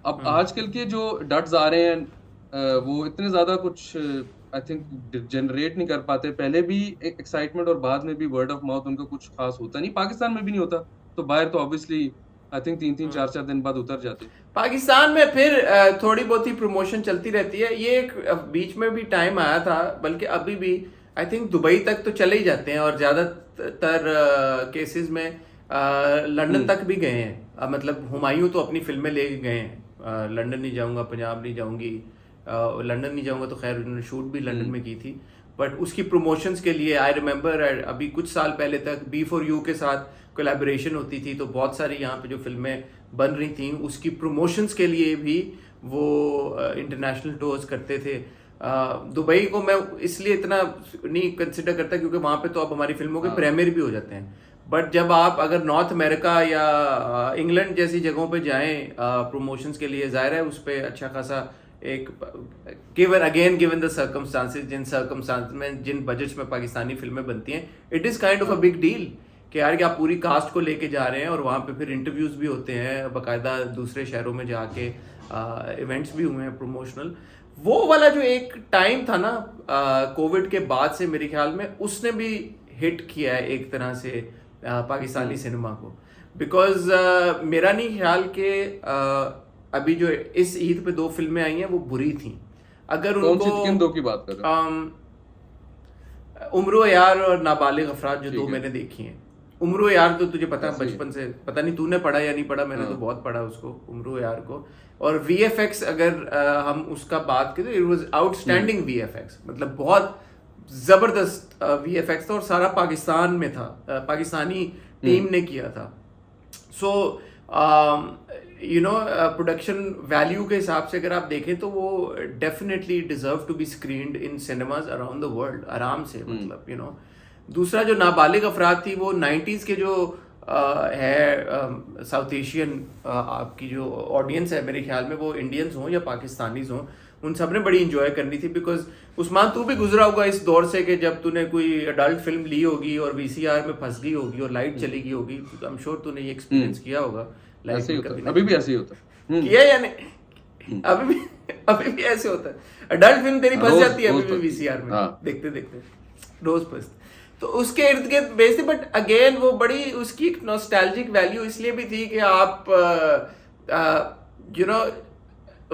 अब आजकल के जो डट्स आ रहे हैं वो इतने ज्यादा कुछ आई थिंक जनरेट नहीं कर पाते। पहले भी एक्साइटमेंट और बाद में भी वर्ड ऑफ माउथ उनका कुछ खास होता नहीं, पाकिस्तान में भी नहीं होता। तो बाहर तो ऑब्वियसली आई थिंक 3-3 4-4 दिन बाद उतर जाते। पाकिस्तान में फिर थोड़ी बहुत ही प्रमोशन चलती रहती है। ये एक बीच में भी टाइम आया था, बल्कि अभी भी आई थिंक दुबई तक तो चले ही जाते हैं, और ज्यादातर केसेस में लंदन तक भी गए हैं। मतलब हुमायूं तो अपनी फिल्में ले गए हैं, लंदन नहीं जाऊंगा, पंजाब नहीं जाऊंगी, लंदन नहीं जाऊंगा, तो खैर उन्होंने शूट भी लंदन में की थी। बट उसकी प्रमोशंस के लिए आई रिमेंबर अभी कुछ साल पहले तक B4U के साथ कोलैबोरेशन होती थी, तो बहुत सारी यहाँ पे जो फिल्में बन रही थी उसकी प्रमोशंस के लिए भी वो इंटरनेशनल टूर्स करते थे। दुबई को मैं इसलिए इतना नहीं कंसिडर करता क्योंकि वहाँ पे तो अब हमारी फिल्मों के प्रीमियर भी हो जाते हैं। बट जब आप अगर नॉर्थ अमेरिका या इंग्लैंड जैसी जगहों पे जाएं प्रमोशंस के लिए, जाहिर है उस पर अच्छा खासा एक गिवन द सर्कमस्टांसेस, जिन सर्कमस्टांस में, जिन बजट्स में पाकिस्तानी फिल्में बनती हैं, it is kind of a big deal कि यार कि आप पूरी कास्ट को लेके जा रहे हैं और वहाँ पे फिर इंटरव्यूज भी होते हैं, बाकायदा दूसरे शहरों में जाके इवेंट्स भी हुए हैं प्रमोशनल। वो वाला जो एक टाइम था ना कोविड के बाद से, मेरे ख्याल में उसने भी हिट किया है एक तरह से पाकिस्तानी सिनेमा को। बिकॉज मेरा नहीं ख्याल कि अभी जो इस ईद पे 2 फिल्में आई हैं वो बुरी थी। अगर कौन सी, उनको किन दो की बात कर रहे हो? उम्रो यार और नाबालिग अफराद जो ठीक 2 है। मैंने देखी हैं। उम्रो यार तो तुझे पता है कैसी है? बचपन से, पता नहीं तूने पढ़ा या नहीं पढ़ा, मैंने तो हाँ। बहुत पढ़ा उसको, उम्रो यार को। और वीएफएक्स अगर हम उसका बात करें तो इट वाज आउटस्टैंडिंग वीएफएक्स, मतलब बहुत जबरदस्त वीएफएक्स था और सारा पाकिस्तान में था, पाकिस्तानी टीम ने किया था। So you know production value के हिसाब से अगर आप देखें तो वो definitely deserve to be screened in cinemas around the world आराम से, मतलब यू नो। दूसरा जो नाबालिग अफराद थी वो 90s के जो है साउथ एशियन आपकी जो ऑडियंस है, मेरे ख्याल में वो इंडियंस हों या पाकिस्तानीज हों, उन सब ने बड़ी इंजॉय करनी थी। बिकॉज उस्मान तू भी गुजरा होगा इस दौर से कि जब तूने कोई अडल्ट फिल्म ली होगी और वीसीआर में फंस गई होगी और लाइट चली गई होगी, तो आई एम श्योर तूने ये एक्सपीरियंस किया होगा लाइफ ऐसे ही में होता कभी है, ना अभी भी कभी। ऐसे ही होता है। किया या नहीं? अभी भी ऐसे होता है, अडल्ट फिल्म तेरी फंस रोज जाती है रोज अभी भी तो वीसीआर में, हाँ। देखते देखते रोज फंसती। तो उसके इर्द गिर्द बेचते, बट अगेन वो बड़ी उसकी एक नॉस्टैल्जिक वैल्यू इसलिए भी थी कि आप यू नो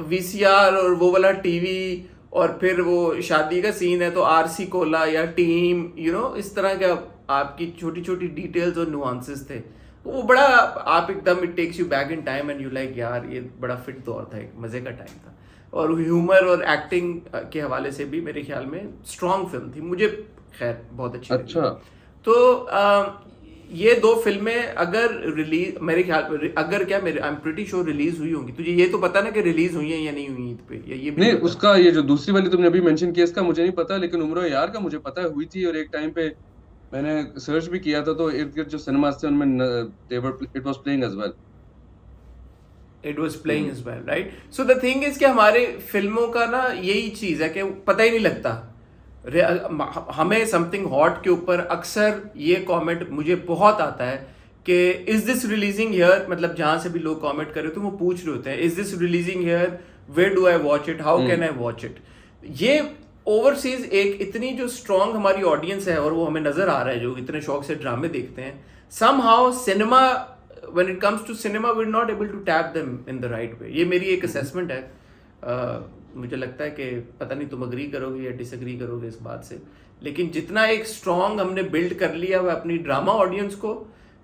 वीसीआर और वो वाला टीवी, और फिर वो शादी का सीन है तो आरसी कोला या टीम, यू नो इस तरह का आपकी छोटी छोटी डिटेल्स और नुआंसेस थे। वो बड़ा आप एकदम it takes you back in time and you like यार ये बड़ा फिट दौर था, एक मजे का टाइम था। और ह्यूमर और एक्टिंग के हवाले से भी मेरे ख्याल में स्ट्रॉन्ग फिल्म थी, मुझे खैर बहुत अच्छी लगी। अच्छा। तो ये 2 फिल्में अगर रिलीज, मेरे ख्याल अगर क्या मेरे I am pretty sure release हुई होंगी, तुझे ये तो पता ना कि रिलीज हुई है या नहीं हुई ईद पे, या ये भी नहीं, पता? उसका ये जो दूसरी वाली तुमने अभी मेंशन किया इसका मुझे नहीं पता, लेकिन उम्र यार का मुझे पता है हुई थी। और एक टाइम पे मैंने सर्च भी किया था तो इर्द गिर्द जो सिनेमास थे उनमें it was playing as well. It was playing as well, right. So the thing is कि हमारे फिल्मों का ना यही चीज है कि पता ही नहीं लगता। हमें समथिंग हॉट के ऊपर अक्सर ये कमेंट मुझे बहुत आता है कि इज दिस रिलीजिंग हियर, मतलब जहां से भी लोग कमेंट कर रहे हो तो वो पूछ रहे होते हैं is this releasing here, where do I watch it, how can I watch it. ये ओवरसीज एक इतनी जो स्ट्रॉन्ग हमारी ऑडियंस है और वो हमें नजर आ रहा है जो इतने शौक से ड्रामे देखते हैं, somehow cinema when it comes to cinema we're not able to tap them in the right way। ये मेरी एक असेसमेंट है। मुझे लगता है कि पता नहीं तुम अग्री करोगे या डिसएग्री करोगे इस बात से, लेकिन जितना एक स्ट्रॉन्ग हमने बिल्ड कर लिया हुआ अपनी ड्रामा ऑडियंस को,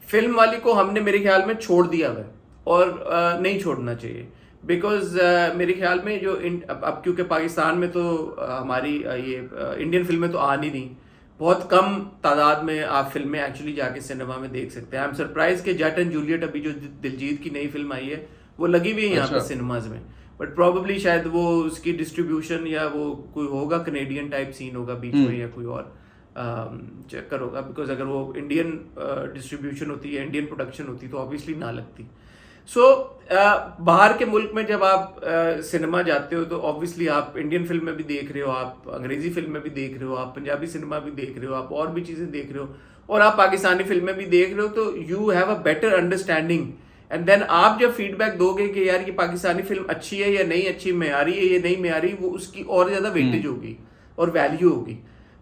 फिल्म वाली को हमने मेरे ख्याल में छोड़ दिया हुआ है, और नहीं छोड़ना चाहिए। बिकॉज मेरे ख्याल में जो अब क्योंकि पाकिस्तान में तो हमारी ये इंडियन फिल्में तो आ नहीं रही, बहुत कम तादाद में आप फिल्में एक्चुअली जाके सिनेमा में देख सकते हैं। आई एम सरप्राइज कि जट एंड जूलियट अभी जो दिलजीत की नई फिल्म आई है वो लगी भी है यहाँ पे सिनेमाज में, बट प्रॉब्लली शायद वो उसकी डिस्ट्रीब्यूशन या वो कोई होगा कनेडियन टाइप सीन होगा बीच में या कोई और चक्कर होगा। बिकॉज अगर वो इंडियन डिस्ट्रीब्यूशन होती है, इंडियन प्रोडक्शन होती तो ऑब्वियसली ना लगती। सो बाहर के मुल्क में जब आप सिनेमा जाते हो तो ऑब्वियसली आप इंडियन फिल्म में भी देख रहे हो, आप अंग्रेजी फिल्म में भी देख रहे हो, आप पंजाबी सिनेमा भी देख रहे हो, आप और भी चीज़ें देख रहे हो, और आप पाकिस्तानी फिल्में भी देख रहे हो, तो you have a better understanding. And then आप जब फीडबैक दोगे कि यार ये पाकिस्तानी फिल्म अच्छी है या नहीं अच्छी, मेयारी है या नहीं मेयारी, वो उसकी और ज़्यादा वेटेज होगी और वैल्यू होगी।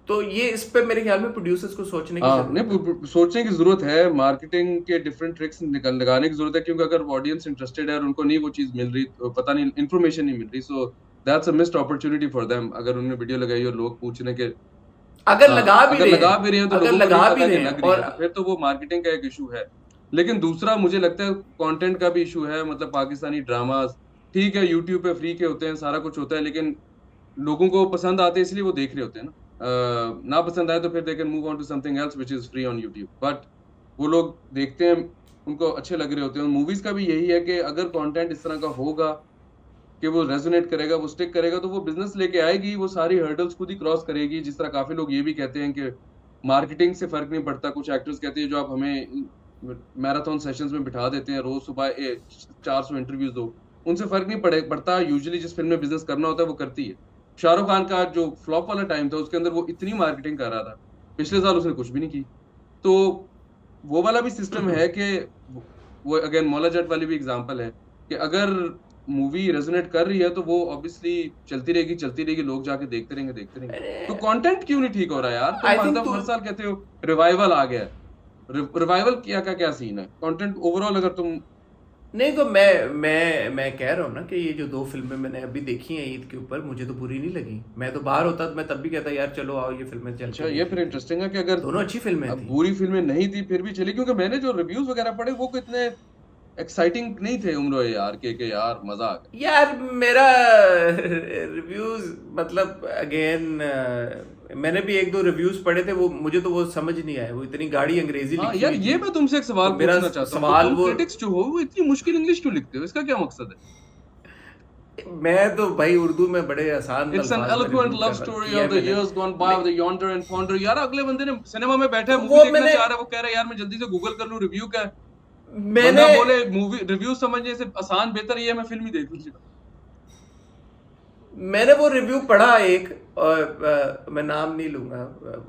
तो ये इस पे मेरे ख्याल में प्रोड्यूसर्स को सोचने की जरूरत है। नहीं, सोचने की जरूरत है, मार्केटिंग के डिफरेंट ट्रिक्स लगाने की जरूरत है, क्योंकि अगर ऑडियंस इंटरेस्टेड है और उनको नहीं वो चीज मिल रही, तो पता नहीं इन्फॉर्मेशन नहीं मिल रही, so that's a missed opportunity for them. अगर उन्होंने वीडियो लगाई और लोग पूछ रहे के अगर लगा भी रहे हैं तो अगर लोगों को लगा नहीं भी पता रहे कि हैं, लग रही और है, फिर तो वो मार्केटिंग का एक इशू है। लेकिन दूसरा मुझे लगता है कंटेंट का भी इशू है। मतलब पाकिस्तानी ड्रामास ठीक है यूट्यूब पे फ्री के होते हैं, सारा कुछ होता है, लेकिन लोगों को पसंद आते हैं इसलिए वो देख रहे होते हैं ना। ना पसंद आए तो फिर they can move on to something else which is free on YouTube, but वो लोग देखते हैं, उनको अच्छे लग रहे होते हैं। मूवीज का भी यही है कि अगर कंटेंट इस तरह का होगा कि वो रेजोनेट करेगा, वो स्टिक करेगा, तो वो बिजनेस लेके आएगी, वो सारी हर्डल्स खुद ही क्रॉस करेगी। जिस तरह काफी लोग ये भी कहते हैं कि मार्केटिंग से फर्क नहीं पड़ता। कुछ एक्टर्स कहते हैं जो आप हमें मैराथन सेशंस में बिठा देते हैं, रोज सुबह 400 इंटरव्यूज दो, उनसे फर्क नहीं पड़ता। यूजुअली जिस फिल्म में बिजनेस करना होता है वो करती है। शाहरुख खान का जो फ्लॉप वाला टाइम था उसके अंदर वो इतनी मार्केटिंग कर रहा था, पिछले साल उसने कुछ भी नहीं की। तो वो वाला भी सिस्टम है कि वो अगेन मौला जट वाली भी एग्जांपल है कि अगर मूवी रेजोनेट कर रही है तो वो ऑब्वियसली चलती रहेगी, लोग जाके देखते रहेंगे। तो कंटेंट क्यों नहीं ठीक हो रहा है यार? तुम मतलब हर साल कहते हो रिवाइवल आ गया है, रिवाइवल किया का क्या सीन है, कंटेंट ओवरऑल अगर तुम। नहीं तो मैं कह रहा हूँ ना कि ये जो दो फिल्में मैंने अभी देखी हैं ईद के ऊपर, मुझे तो बुरी नहीं लगी। मैं तो बाहर होता तो मैं तब भी कहता यार चलो आओ ये फिल्में चल अच्छा, के ये देख फिर लेते इंटरेस्टिंग है कि हैं। अगर दोनों अच्छी फिल्में अब थी। बुरी फिल्में नहीं थी फिर भी चली, क्योंकि मैंने जो रिव्यूज वगैरह पढ़े वो इतने एक्साइटिंग नहीं थे उम्र यार के यार मजा आ गया। यार मेरा रिव्यूज मतलब अगेन मैंने भी एक दो रिव्यूज पढ़े थे, वो मुझे तो वो समझ नहीं आया, वो इतनी गाढ़ी अंग्रेजी हाँ लिखी यार, हुई ये थी। मैं तुमसे एक तो सवाल मेरा पूछना चाहता हूँ कि सवाल तुम वो, क्रिटिक्स जो हो वो इतनी मुश्किल इंग्लिश क्यों लिखते हो, इसका क्या मकसद है? मैं तो भाई उर्दू में बड़े आसान इट्स एन अल्फाज में एलोक्वेंट रिव्यू लव कर स्टोरी किया ऑफ है द मैंने। Years gone by of the yonder and fonder. यार अगले बंदे ने सिनेमा में बैठा तो है, मूवी वो देखना मैंने चाह रहा है, वो कह रहा है यार मैं जल्दी से गूगल कर लूं रिव्यू क्या है। मैंने बंदा बोले मूवी रिव्यू समझने से आसान बेहतर ये है मैं फिल्म ही देख लूं। मैंने वो रिव्यू पढ़ा एक, और मैं नाम नहीं लूंगा,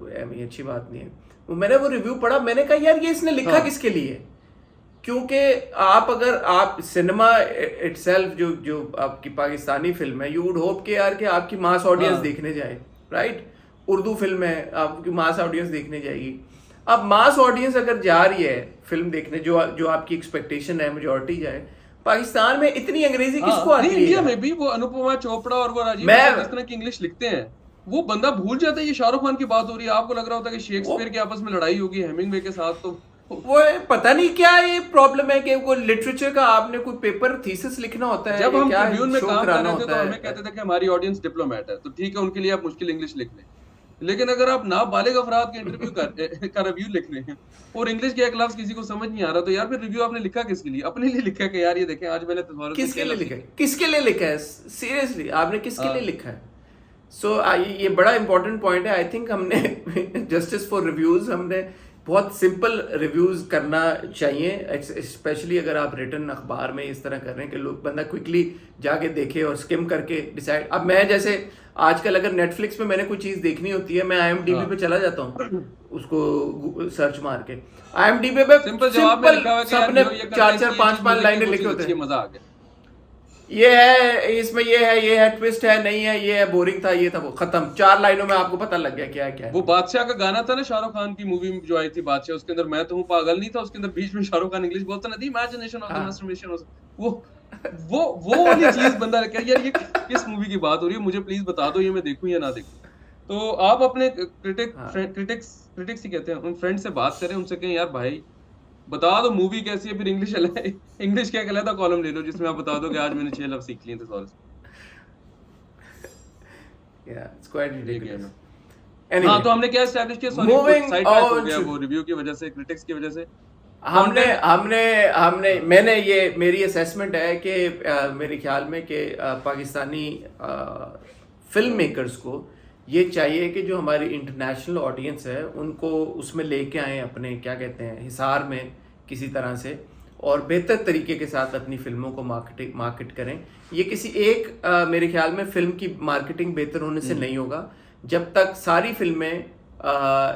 ये अच्छी बात नहीं है। मैंने वो रिव्यू पढ़ा, मैंने कहा यार ये इसने लिखा हाँ किसके लिए? क्योंकि आप अगर आप सिनेमा इटसेल्फ जो जो आपकी पाकिस्तानी फिल्म है, यू वुड होप के यार कि आपकी मास ऑडियंस हाँ देखने जाए, राइट? उर्दू फिल्म है, आपकी मास ऑडियंस देखने जाएगी। अब मास ऑडियंस अगर जा रही है फिल्म देखने, जो जो आपकी एक्सपेक्टेशन है मेजोरिटी जाए, पाकिस्तान में इतनी अंग्रेजी किसको हाँ, नहीं आती है इंडिया यार? में भी वो अनुपमा चोपड़ा और वो राजीव मैं कपूर जिस तरह की इंग्लिश लिखते हैं, वो बंदा भूल जाता है ये शाहरुख खान की बात हो रही है। आपको लग रहा होता है कि वो शेक्सपियर की आपस में लड़ाई होगी हेमिंगवे के साथ, तो वो पता नहीं क्या ये प्रॉब्लम है कि वो लिटरेचर का आपने कोई पेपर थीसिस लिखना होता है जब या हम क्या ट्रिब्यून में शो काम कर कराना रहे थे तो होता हमें है? कहते थे कि हमारी ऑडियंस डिप्लोमेट है, तो ठीक है उनके लिए आप मुश्किल इंग्लिश लिख लें। लेकिन अगर आप नाबालिग अफराद के इंटरव्यू का रिव्यू लिख रहे हैं और इंग्लिश के एक लफ्ज किसी को समझ नहीं आ रहा, तो यार फिर रिव्यू आपने लिखा किसके लिए? अपने लिए लिखा है कि यार ये देखें आज मैंने तुम्हारे से किसके छह लिए लफ्ज लिखा है? सीखे। किसके लिए लिखा है? सीरियसली आपने किसके लिए हाँ लिखा है? सो ये बड़ा इंपॉर्टेंट पॉइंट है। आई थिंक हमने जस्टिस फॉर रिव्यूज, हमने बहुत सिंपल रिव्यूज करना चाहिए, स्पेशली अगर आप रिटर्न अखबार में इस तरह कर रहे हैं कि लोग बंदा क्विकली जाके देखे और स्किम करके डिसाइड। अब मैं जैसे आजकल अगर नेटफ्लिक्स पे मैंने कोई चीज़ देखनी होती है, मैं IMDb पे हाँ चला जाता हूँ, उसको सर्च मार के। IMDb पे सिंपल जवाब में सिंपल लिखा हुआ है कि यार सबने हीरो ये करता है चार चार इसलिए ये पांच चीज पांच मुझे लाइनें वो लिखे चीज होते अच्छी है, हैं। मजा आ गया। ये है इसमें, ये है ट्विस्ट है, नहीं है ये है बोरिंग था, ये था वो, खत्म। 4 लाइनों में आपको पता लग गया क्या है क्या वो है। बादशाह का गाना था ना, शाहरुख खान की मूवी जो आई थी बादशाह, उसके अंदर मैं तो हूँ पागल नहीं था, उसके अंदर बीच में शाहरुख खान इंग्लिश बोलता ना, दी इमेजिनेशन ऑफ द हाँ मास्टरमेशन ऑफ वो वो वाली चीज बंदा कह यार ये किस मूवी की बात हो रही है, मुझे प्लीज बता दो ये मैं देखूं या ना देखूं। तो आप अपने हाँ। क्रिटिक्स ही कहते हैं, उन फ्रेंड से बात करें, उनसे कहें यार भाई बता दो मूवी कैसी है, फिर इंग्लिश क्या कहलाता कॉलम ले लो जिसमें आप बता दो कि आज मैंने 6 लफ्ज सीख लिए थे सॉरी। या इट्स क्वाइट ये गेम रिडिकुलस। है। हाँ, एनीवे, तो हमने क्या एस्टैब्लिश किया, सॉरी मूविंग साइड ट्रैक हो ऑन गया टू, वो रिव्यू की वजह से, क्रिटिक्स की वजह से। हमने कंटेंट हमने हमने मैंने ये मेरी असेसमेंट है कि मेरे ख्याल में कि पाकिस्तानी फिल्म मेकर्स को ये चाहिए कि जो हमारी इंटरनेशनल ऑडियंस है उनको उसमें लेके आए अपने, क्या कहते हैं, हिसार में किसी तरह से, और बेहतर तरीके के साथ अपनी फिल्मों को मार्केट करें। ये किसी एक मेरे ख्याल में फिल्म की मार्केटिंग बेहतर होने से नहीं होगा जब तक सारी फिल्में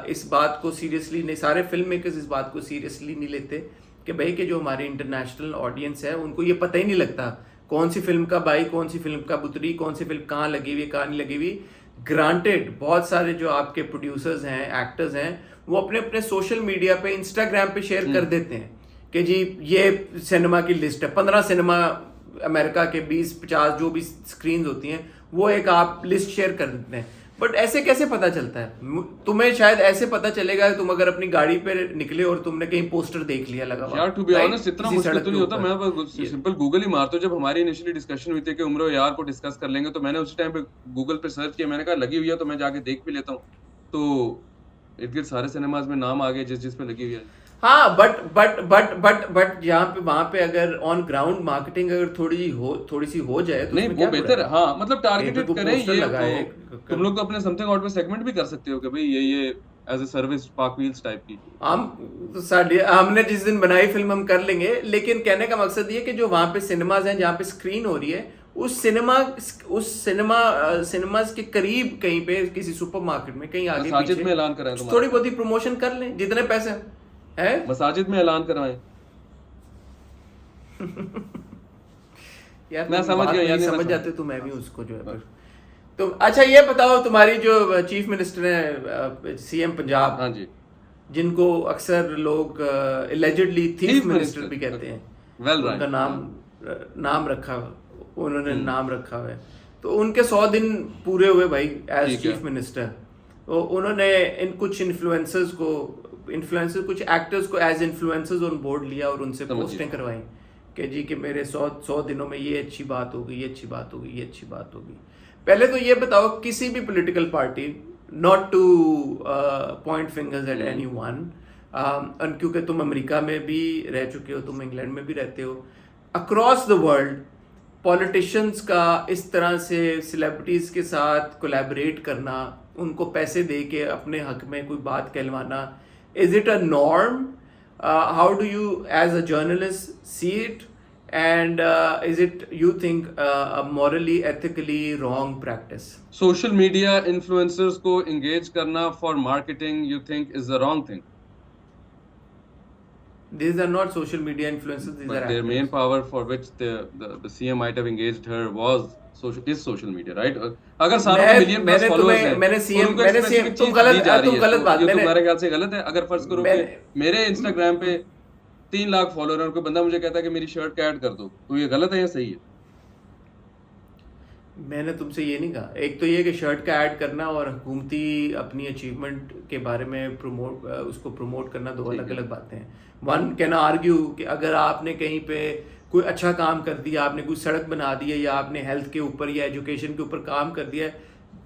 इस बात को सीरियसली नहीं, सारे फिल्म मेकर्स इस बात को सीरियसली नहीं लेते कि भाई कि जो हमारी इंटरनेशनल ऑडियंस है उनको ये पता ही नहीं लगता कौन सी फिल्म का भाई, कौन सी फिल्म का बुतरी, कौन सी फिल्म कहाँ लगी हुई कहाँ नहीं लगी हुई। ग्रांटेड बहुत सारे जो आपके प्रोड्यूसर्स हैं, एक्टर्स हैं, वो अपने अपने सोशल मीडिया पे, इंस्टाग्राम पे शेयर कर देते हैं कि जी ये सिनेमा की लिस्ट है, 15 सिनेमा अमेरिका के 20-50 जो भी स्क्रीन्स होती हैं वो एक आप लिस्ट शेयर कर देते हैं। बट ऐसे कैसे पता चलता है? तुम्हें शायद ऐसे पता चलेगा तुम अगर अपनी गाड़ी पे निकले और तुमने कहीं पोस्टर देख लिया लगा हुआ, यार टू बी right? ऑनेस्ट इतना किसी मुश्किल सड़क तो के नहीं होता, ऊपर। मैं बस ये सिंपल गूगल ही मारता हूँ। जब हमारी इनिशियली डिस्कशन हुई थी कि उम्र यार को डिस्कस कर लेंगे, तो मैंने उसी टाइम पे गूगल पे सर्च किया, मैंने कहा लगी हुई है तो मैं जाके देख भी लेता हूँ। तो इर्द गिर्द सारे सिनेमाज में नाम आ गए जिस जिस पे लगी हुई है। हाँ, बट यहाँ पे वहां पे अगर ऑन ग्राउंड मार्केटिंग अगर थोड़ी सी हो जाए तो नहीं उसमें वो क्या बेहतर है, बुराई है? हाँ मतलब कहीं पे टारगेटेड तुम करें पोस्टर ये लगाए तो तुम लोग तो अपने समथिंग आउट पे सेगमेंट भी कर सकते हो कि भाई ये एज ए सर्विस पाक व्हील्स टाइप की। हम हमने जिस दिन बनाई फिल्म हम कर लेंगे, लेकिन कहने का मकसद ये कि जो वहां पे सिनेमाज हैं जहाँ पे स्क्रीन हो रही है, उस सिनेमाज के करीब कहीं पे किसी सुपरमार्केट में कहीं आगे मसाजिद पीछे में ऐलान कराएं थोड़ी तुम्हारा, बहुत ही प्रमोशन कर लें जितने पैसे हैं। मसाजिद में ऐलान करवाएं। यार मैं तुम समझ बात गया नहीं यार, नहीं मैं समझ समझ जाते तो मैं भी उसको जो है फिर। तो अच्छा ये बताओ, तुम्हारी जो चीफ मिनिस्टर है, CM पंजाब, हाँ जी। जिनको अक्सर लोग allegedly thief Chief minister Minister, भी कहते हैं, well उनका right. नाम रखा, उन्होंने नाम रखा हुआ है। तो उनके 100 दिन पूरे हुए भाई एज ठीक है। Chief minister. तो उन्होंने इन कुछ इन्फ्लुएंसर्स कुछ एक्टर्स को एज इन्फ्लुएंसर्स ऑन बोर्ड लिया और उनसे समझिए। पोस्टें करवाई कि जी कि मेरे 100 दिनों में ये अच्छी बात होगी, ये अच्छी बात होगी, ये अच्छी बात होगी। पहले तो ये बताओ, किसी भी political party, not two point fingers at any one, क्योंकि तुम अमेरिका में भी रह चुके हो, तुम इंग्लैंड में भी रहते हो, अक्रॉस द वर्ल्ड पॉलिटिशियंस का इस तरह से सेलिब्रिटीज के साथ कोलैबोरेट करना, उनको पैसे दे के अपने हक में कोई बात कहलवाना, is it a norm? How do you as a journalist see it? And is it, you think, morally ethically wrong practice? Social media influencers को एंगेज करना for marketing you think is the wrong thing? These are not social media influencers, these are But their actors. main power for which the CM might have engaged her was social media, right? अगर सारों के मिलियन प्लस फॉलोअर्स हैं, मैंने और CM उनको एक specific तुम चीज गलत दी जा रही तुम है, गलत तो बात ये तो मैंने मेरे ख्याल से गलत है। अगर फर्ज करो कि मेरे इंस्टाग्राम पे 3 लाख फॉलोअर हैं और कोई बंदा मुझे कहता है कि मेरी शर्ट का ऐड कर दो, तो ये गलत है या सही है? मैंने तुमसे ये नहीं कहा। एक तो ये कि शर्ट का ऐड करना और हुकूमती अपनी अचीवमेंट के बारे में उसको प्रमोट करना दो अलग अलग बातें हैं। वन कैन आर्ग्यू कि अगर आपने कहीं पे कोई अच्छा काम कर दिया, आपने कोई सड़क बना दी है, या आपने हेल्थ के ऊपर या एजुकेशन के ऊपर काम कर दिया है,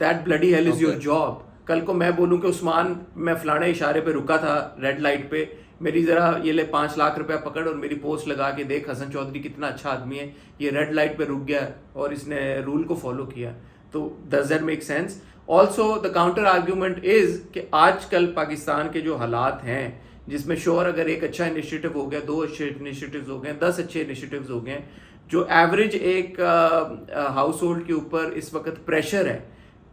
that bloody hell is your job. कल को मैं बोलूँ कि उस्मान, मैं फलाने इशारे पे रुका था रेड लाइट पे, मेरी जरा ये ले 5 लाख रुपया पकड़ और मेरी पोस्ट लगा के देख हसन चौधरी कितना अच्छा आदमी है, ये रेड लाइट पे रुक गया और इसने रूल को फॉलो किया, तो does that make sense? Also the counter argument is कि आजकल पाकिस्तान के जो हालात हैं, जिसमें श्योर अगर एक अच्छा इनिशिएटिव हो गया, 2 अच्छे इनिशिएटिव्स हो गए, 10 अच्छे इनिशिएटिव्स हो गए, जो एवरेज एक हाउस होल्ड के ऊपर इस वक्त प्रेशर है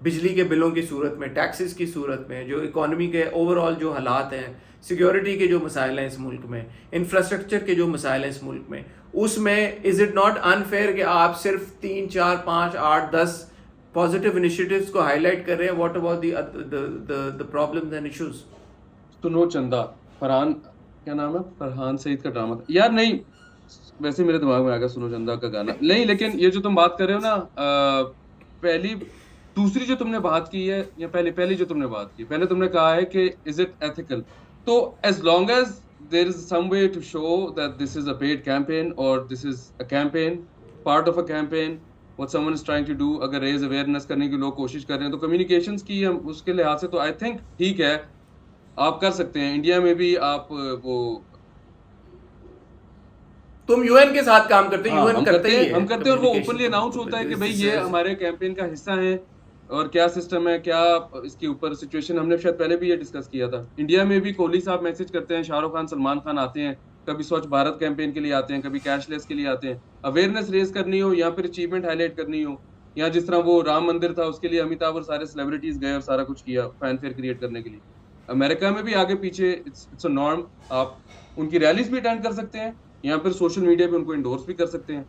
बिजली के बिलों की सूरत में, टैक्सेस की सूरत में, जो इकोनॉमी के ओवरऑल जो हालात हैं, सिक्योरिटी के जो मसाइल हैं इस मुल्क में, इंफ्रास्ट्रक्चर के जो मसाइल हैं इस मुल्क में, उसमें इज इट नॉट अनफेयर कि आप सिर्फ 3, 4, 5, 8, 10 पॉजिटिव इनिशिएटिव्स को हाईलाइट कर रहे हैं? What about the problems and issues? सुनो चंदा, फरहान, क्या नाम है, फरहान सईद का ड्रामा था यार। नहीं, वैसे मेरे दिमाग में आ गया सुनो चंदा का गाना। नहीं, लेकिन ये जो तुम बात कर रहे हो ना, पहली दूसरी जो तुमने बात की है, या पहली जो तुमने बात की, पहले तुमने कहा है कि इज इट एथिकल? तो as long as there is some way to show that this is a paid campaign और this is a campaign, part of a campaign, what someone is trying to do, अगर रेज अवेयरनेस करने की लोग कोशिश कर रहे हैं, तो कम्युनिकेशंस की उसके लिहाज से तो आई थिंक ठीक है, आप कर सकते हैं। इंडिया में भी आप वो, तुम यूएन के साथ काम करते हो, यूएन करते ही है, हम करते हैं, और वो ओपनली अनाउंस होता है कि भाई ये हमारे कैंपेन का हिस्सा है, और क्या सिस्टम है, क्या इसके ऊपर सिचुएशन। हमने शायद पहले भी ये डिस्कस किया था। इंडिया में भी कोहली साहब मैसेज करते हैं, शाहरुख खान, सलमान खान आते हैं, कभी स्वच्छ भारत कैंपेन के लिए आते हैं, कभी कैशलेस के लिए आते हैं, अवेयरनेस रेज करनी हो या फिर अचीवमेंट हाईलाइट करनी हो, या जिस तरह वो राम मंदिर था उसके लिए अमिताभ और सारे सेलिब्रिटीज गए और सारा कुछ किया फैनफेयर क्रिएट करने के लिए। अमेरिका में भी आगे पीछे इट्स अ नॉर्म, आप उनकी रैलीज भी अटेंड कर सकते हैं, या फिर सोशल मीडिया पे उनको इंडोर्स भी कर सकते हैं,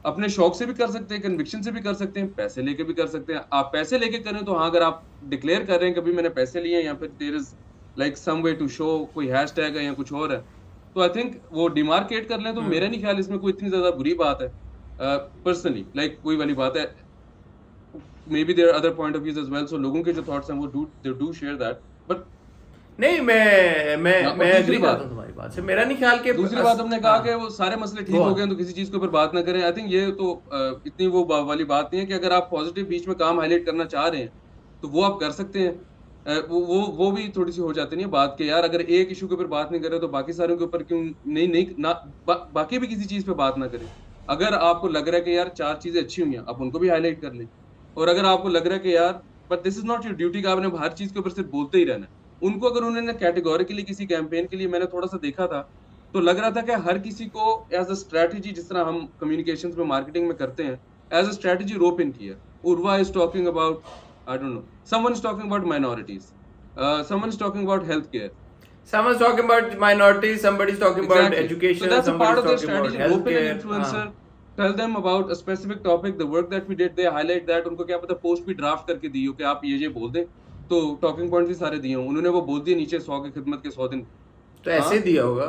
अपने शौक से भी कर सकते हैं, कन्विक्शन से भी कर सकते हैं, पैसे लेके भी कर सकते हैं। आप पैसे लेके करें तो हाँ, अगर आप डिक्लेयर कर रहे हैं कभी मैंने पैसे लिए, या फिर there is like some way to show, कोई हैशटैग है या कुछ और है, तो आई थिंक वो डिमार्केट कर लें, तो मेरा नहीं ख्याल इसमें कोई इतनी ज्यादा बुरी बात है। पर्सनली लाइक वही वाली बात है, maybe there other point of views as well, so लोगों के जो थॉट्स हैं वो डू शेयर दैट, बट नहीं, मैं एग्री करता हूं तुम्हारी बात से। मेरा नहीं ख्याल कि दूसरी बात हमने कहा कि वो सारे मसले ठीक हो गए तो किसी चीज के ऊपर बात ना करें। आई थिंक ये तो इतनी वो वाली बात नहीं है कि अगर आप पॉजिटिव बीच में काम हाईलाइट करना चाह रहे हैं तो वो आप कर सकते हैं। वो भी थोड़ी सी हो जाती नहीं है बात के, यार अगर एक इशू के ऊपर बात नहीं कर रहे तो बाकी सारों के ऊपर क्यों नहीं ना बाकी भी किसी चीज पे बात ना करें। अगर आपको लग रहा है कि यार 4 चीजें अच्छी हुई हैं, आप उनको भी हाईलाइट कर लें, और अगर आपको लग रहा है कि यार but this is not your duty का आपने हर चीज के ऊपर सिर्फ बोलते ही रहना है, उनको अगर उन्होंने कैटेगोरिकली किसी कैंपेन के लिए, मैंने थोड़ा सा देखा था तो लग रहा था कि हर किसी को एज अ स्ट्रेटजी, जिस तरह हम कम्युनिकेशंस में मार्केटिंग में करते हैं, as a strategy rope in किया। Urwa is talking about, I don't know, someone is talking about minorities, someone is talking about health care, someone is talking about minorities, somebody is talking about education, so that's a part of their talking about strategy. Open an healthcare, influencer, tell them about a specific topic, the work that we did, they highlight that, उनको क्या पता पोस्ट भी ड्राफ्ट करके दी हो कि आप ये बोल दें, तो टॉकिंग पॉइंट भी सारे दिए हूँ उन्होंने, वो बोल दिए नीचे 100 की खिदमत के 100 दिन। तो ऐसे हाँ दिया होगा,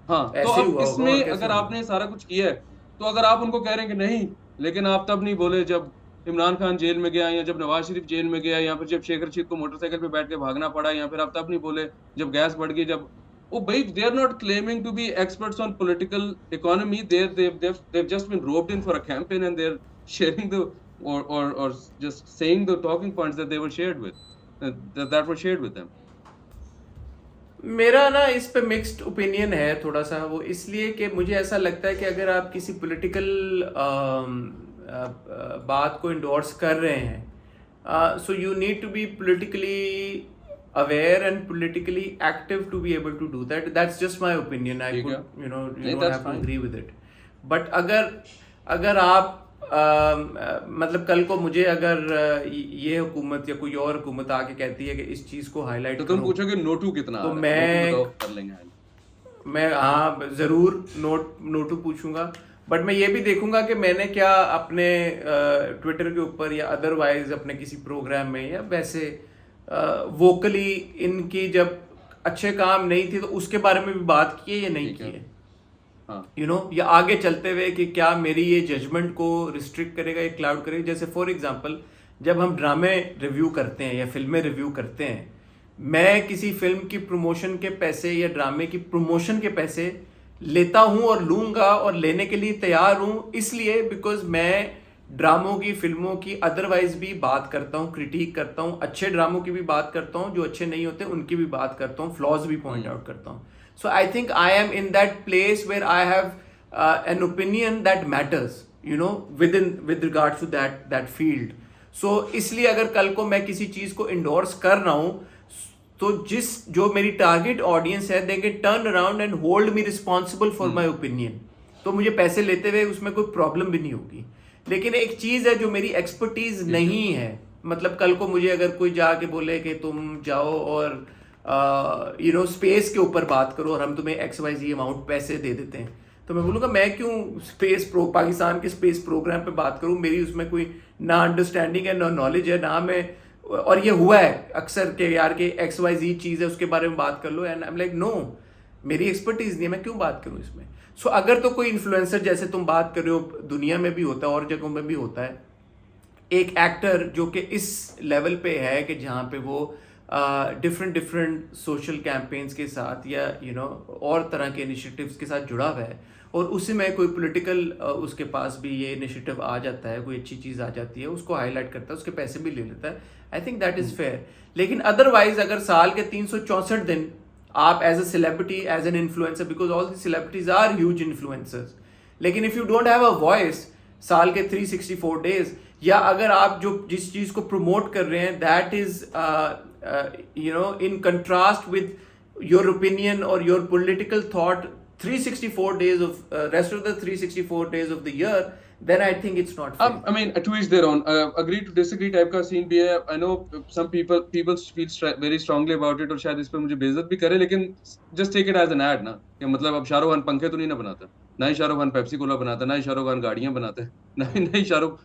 हाँ, तो ऐसे ही अब हुआ होगा, और इसमें कैसे अगर होगा? आपने सारा कुछ किया है, तो अगर आप उनको कह रहे हैं कि नहीं, लेकिन आप तब नहीं बोले जब इमरान खान जेल में गया, या जब नवाज शरीफ जेल में गया, या फिर जब शेख रशीद को मोटरसाइकिल पे बैठ के भागना पड़ा, या फिर आप तब नहीं बोले जब गैस बढ़ गई, जब वो भाई they are not claiming to be experts on political economy, they've just been roped in for a campaign and they're sharing the or just saying the talking points that they were shared with that were shared with them. मेरा ना इस पे मिक्स्ड ओपिनियन है थोड़ा सा, वो इसलिए कि मुझे ऐसा लगता है कि अगर आप किसी पॉलिटिकल बात को इंडोर्स कर रहे हैं, so you need to be politically aware and politically active to be able to do that. That's just my opinion. I ठीक कुड, है, यू नो, यू नहीं don't that's have to fine. Agree with it. But अगर अगर आप मतलब कल को मुझे अगर ये हुकूमत या कोई और हुकूमत आके कहती है कि इस चीज को हाईलाइट तो तुम करो, पूछोगे नोटू कितना आ तो रहा है, मैं नोटू बताओ, कर लेंगे हाल। मैं हाँ ज़रूर नोटू पूछूंगा. बट मैं ये भी देखूंगा कि मैंने क्या अपने ट्विटर के ऊपर या अदरवाइज अपने किसी प्रोग्राम में या वैसे वोकली इनकी जब अच्छे काम नहीं थे तो उसके बारे में भी बात की है या नहीं ठीक की है, है, हाँ यू नो, या आगे चलते हुए कि क्या मेरी ये जजमेंट को रिस्ट्रिक्ट करेगा या क्लाउड करेगा. जैसे फॉर एग्जांपल जब हम ड्रामे रिव्यू करते हैं या फिल्में रिव्यू करते हैं, मैं किसी फिल्म की प्रमोशन के पैसे या ड्रामे की प्रमोशन के पैसे लेता हूं और लूंगा और लेने के लिए तैयार हूं, इसलिए बिकॉज मैं ड्रामों की, फिल्मों की अदरवाइज भी बात करता हूं, क्रिटिक करता हूं, अच्छे ड्रामों की भी बात करता हूं, जो अच्छे नहीं होते उनकी भी बात करता हूं, फ्लॉज भी पॉइंट आउट करता हूं. So I think I am in that place where I have an opinion that matters, you know, with regards to that field. So इसलिए अगर कल को मैं किसी चीज को इंडोर्स कर रहा हूं, तो जो मेरी टारगेट ऑडियंस है, they can turn around and hold me responsible for my opinion. तो मुझे पैसे लेते हुए उसमें कोई प्रॉब्लम भी नहीं होगी. लेकिन एक चीज है जो मेरी एक्सपर्टीज नहीं है, मतलब कल को मुझे अगर कोई जाके बोले कि तुम जाओ और यू नो स्पेस के ऊपर बात करो और हम तुम्हें XYZ अमाउंट पैसे दे देते हैं, तो मैं बोलूँगा मैं क्यों पाकिस्तान के स्पेस प्रोग्राम पे बात करूँ. मेरी उसमें कोई ना अंडरस्टैंडिंग है, ना नॉलेज है, ना मैं, और ये हुआ है अक्सर के यार के XYZ चीज़ है उसके बारे में बात कर लो, and I am like no, मेरी एक्सपर्टीज नहीं है, मैं क्यों बात करूँ इसमें. सो अगर तो कोई इन्फ्लुएंसर जैसे तुम बात कर रहे हो, दुनिया में भी होता है और जगहों में भी होता है, एक एक्टर जो कि इस लेवल पे है कि जहाँ पे वो डिफरेंट सोशल कैंपेन्स के साथ या यू नो और तरह के इनिशिएटिव्स के साथ जुड़ा हुआ है, और उसी में कोई पॉलिटिकल उसके पास भी ये इनिशिएटिव आ जाता है, कोई अच्छी चीज़ आ जाती है, उसको हाईलाइट करता है, उसके पैसे भी ले लेता है, I think that is fair. लेकिन अदरवाइज अगर साल के 364 दिन आप as a celebrity, as an influencer, because all the celebrities are huge influencers, लेकिन if you don't have a voice साल के 364 डेज, या अगर आप जो जिस चीज़ को प्रमोट कर रहे हैं that is you know in contrast with your opinion or your political thought 364 days of rest of the 364 days of the year, then I think it's not fair. I mean, to each their own. Agree to disagree type का सीन भी है. I know some people feel very strongly about it और शायद इस पे मुझे बेइज्जत भी करे, लेकिन just take it as an ad ना, कि मतलब अब शाहरुख खान पंखे तो नहीं ना बनाता, ना ही शाहरुख खान पेप्सी कोला बनाता, ना ही शाहरुख खान गाड़ियां बनाते, ना ही शाहरुख.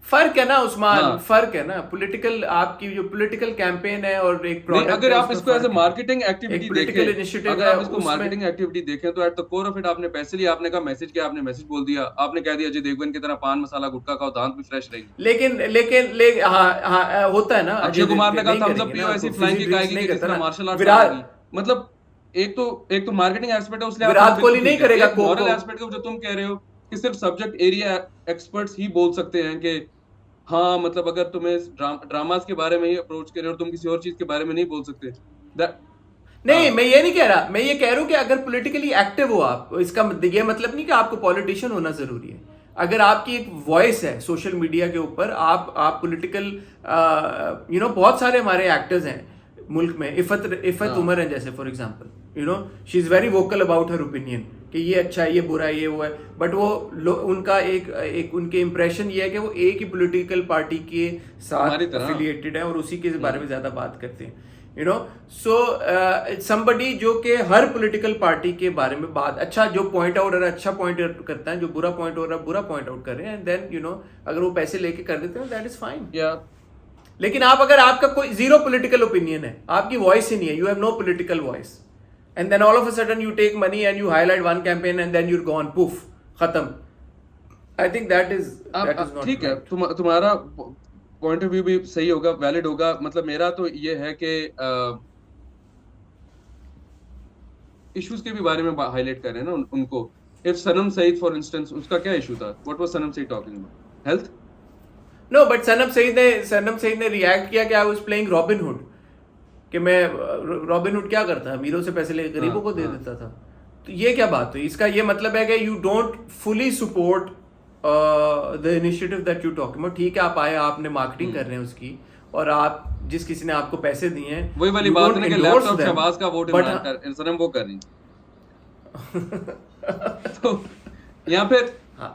फर्क है ना उस्मान, हाँ. फर्क है ना, पॉलिटिकल आपकी जो पॉलिटिकल कैंपेन है और एक नहीं, प्रोडक्ट, अगर आप इसको as a marketing activity political देखें, initiative अगर है, आप इसको उसमें- मार्केटिंग एक्टिविटी देखें, तो at the core of it आपने पैसे लिए, आपने कहा मैसेज किया, आपने मैसेज बोल दिया, आपने कह दिया अजय देवगन की तरह पान मसाला गुटखा खाओ, दांत भी फ्रेश रहेंगे. लेकिन हाँ होता है ना. अक्षय कुमार ने कहा नहीं थम्स अप करेंगे पियो ना, ऐसी तो फ्लाइंग physics किक आएगी नहीं कि करता जिस तरह ना. मार्शल आर्ट विराट, मतलब एक तो मार्केटिंग एस्पेक्ट है, उसलिए विराट कोहली नहीं करेगा कोको. मॉरल एस्पेक्ट जो तुम कह रहे हो कि सिर्फ सब्जेक्ट एरिया एक्सपर्ट्स ही बोल सकते हैं कि हाँ, मतलब अगर तुम्हें ड्रामास के बारे में ही अप्रोच करे और तुम किसी और चीज के बारे में नहीं बोल सकते. नहीं, मैं ये नहीं कह रहा, मैं ये कह रहा हूँ कि अगर पॉलिटिकली एक्टिव हो आप, इसका ये मतलब नहीं कि आपको पॉलिटिशियन होना जरूरी है. अगर आपकी एक वॉइस है सोशल मीडिया के ऊपर, आप पॉलिटिकल, यू नो, बहुत सारे हमारे एक्टर्स हैं मुल्क में, इफ़त उमर है जैसे for example, you know, she is very vocal about her opinion कि ये अच्छा है, ये बुरा है, ये वो है, बट वो उनका एक उनके इम्प्रेशन ये है कि वो एक ही पॉलिटिकल पार्टी के साथ एफिलिएटेड है और उसी के बारे में ज़्यादा बात करते हैं, यू नो. सो समबडी जो कि हर पॉलिटिकल पार्टी के बारे में बात, अच्छा जो पॉइंट आउट हो रहा है अच्छा पॉइंट आउट करता है, जो बुरा पॉइंट हो रहा है बुरा पॉइंट आउट कर रहे हैं, एंड देन यू नो अगर वो पैसे लेके कर देते हैं दैट इज फाइन. या लेकिन आप अगर आपका कोई जीरो पॉलिटिकल ओपिनियन है, आपकी वॉइस ही नहीं है, you have no political voice, and then all of a sudden you take money and you highlight one campaign and then you're gone, poof, खत्म। I think that is not ठीक है, तुम्हारा पॉइंट ऑफ व्यू भी सही होगा, वैलिड होगा। मतलब मेरा तो ये है कि इश्यूज के भी बारे में हाईलाइट कर रहे हैं ना उनको। If Sanam Saeed for instance, उसका क्या इशू था? What was Sanam Saeed talking about? Health? No, but Sanam Saeed ने रिएक्ट किया कि I was playing Robin Hood, कि मैं रॉबिन हुड क्या करता, अमीरों से पैसे लेकर गरीबों को दे देता था। तो ये क्या बात हुई? इसका ये मतलब है कि you don't fully support the initiative that you talking about. ठीक है, आप आए, आपने मार्केटिंग कर रहे हैं उसकी, और आप जिस किसी ने आपको पैसे दिए हैं, वही वाली बात है ना कि लैपटॉप शहबाज का वोट सनम वो कर रही तो यहाँ पे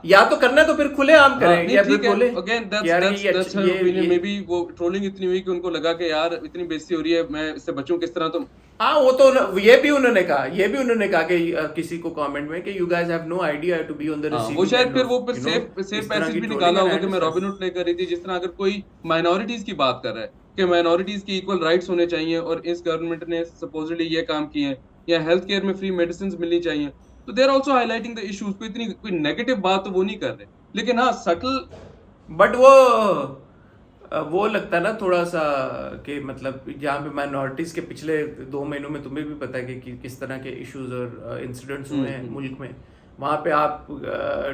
या तो करना है तो फिर खुले आम करें, या फिर बोले again that's her opinion. May be वो ट्रोलिंग इतनी हुई कि उनको लगा कि यार इतनी बेइज्जती हो रही है, मैं इससे बचूं किस तरह। तो हाँ, वो तो ये भी उन्होंने कहा कि किसी को कमेंट में कि you guys have no idea to be on the receiving. वो शायद फिर वो सेफ पैसेज भी निकाला होगा कि मैं रॉबिनहुड प्ले कर रही थी। जिस तरह अगर कोई माइनॉरिटीज की बात कर रहा है कि माइनॉरिटीज की इक्वल राइट्स होने चाहिए और इस गवर्नमेंट ने सपोजिटली ये काम किए हैं, या हेल्थ केयर में फ्री मेडिसिन मिलनी चाहिए, तो they are also highlighting the issues. कोई इतनी कोई नेगेटिव बात तो वो नहीं कर रहे, लेकिन हाँ सटल। बट वो लगता है ना थोड़ा सा कि मतलब जहाँ पे माइनॉरिटीज के पिछले 2 महीनों में तुम्हें भी पता है कि किस तरह के इश्यूज और इंसिडेंट्स हुए हैं मुल्क में, वहाँ पे आप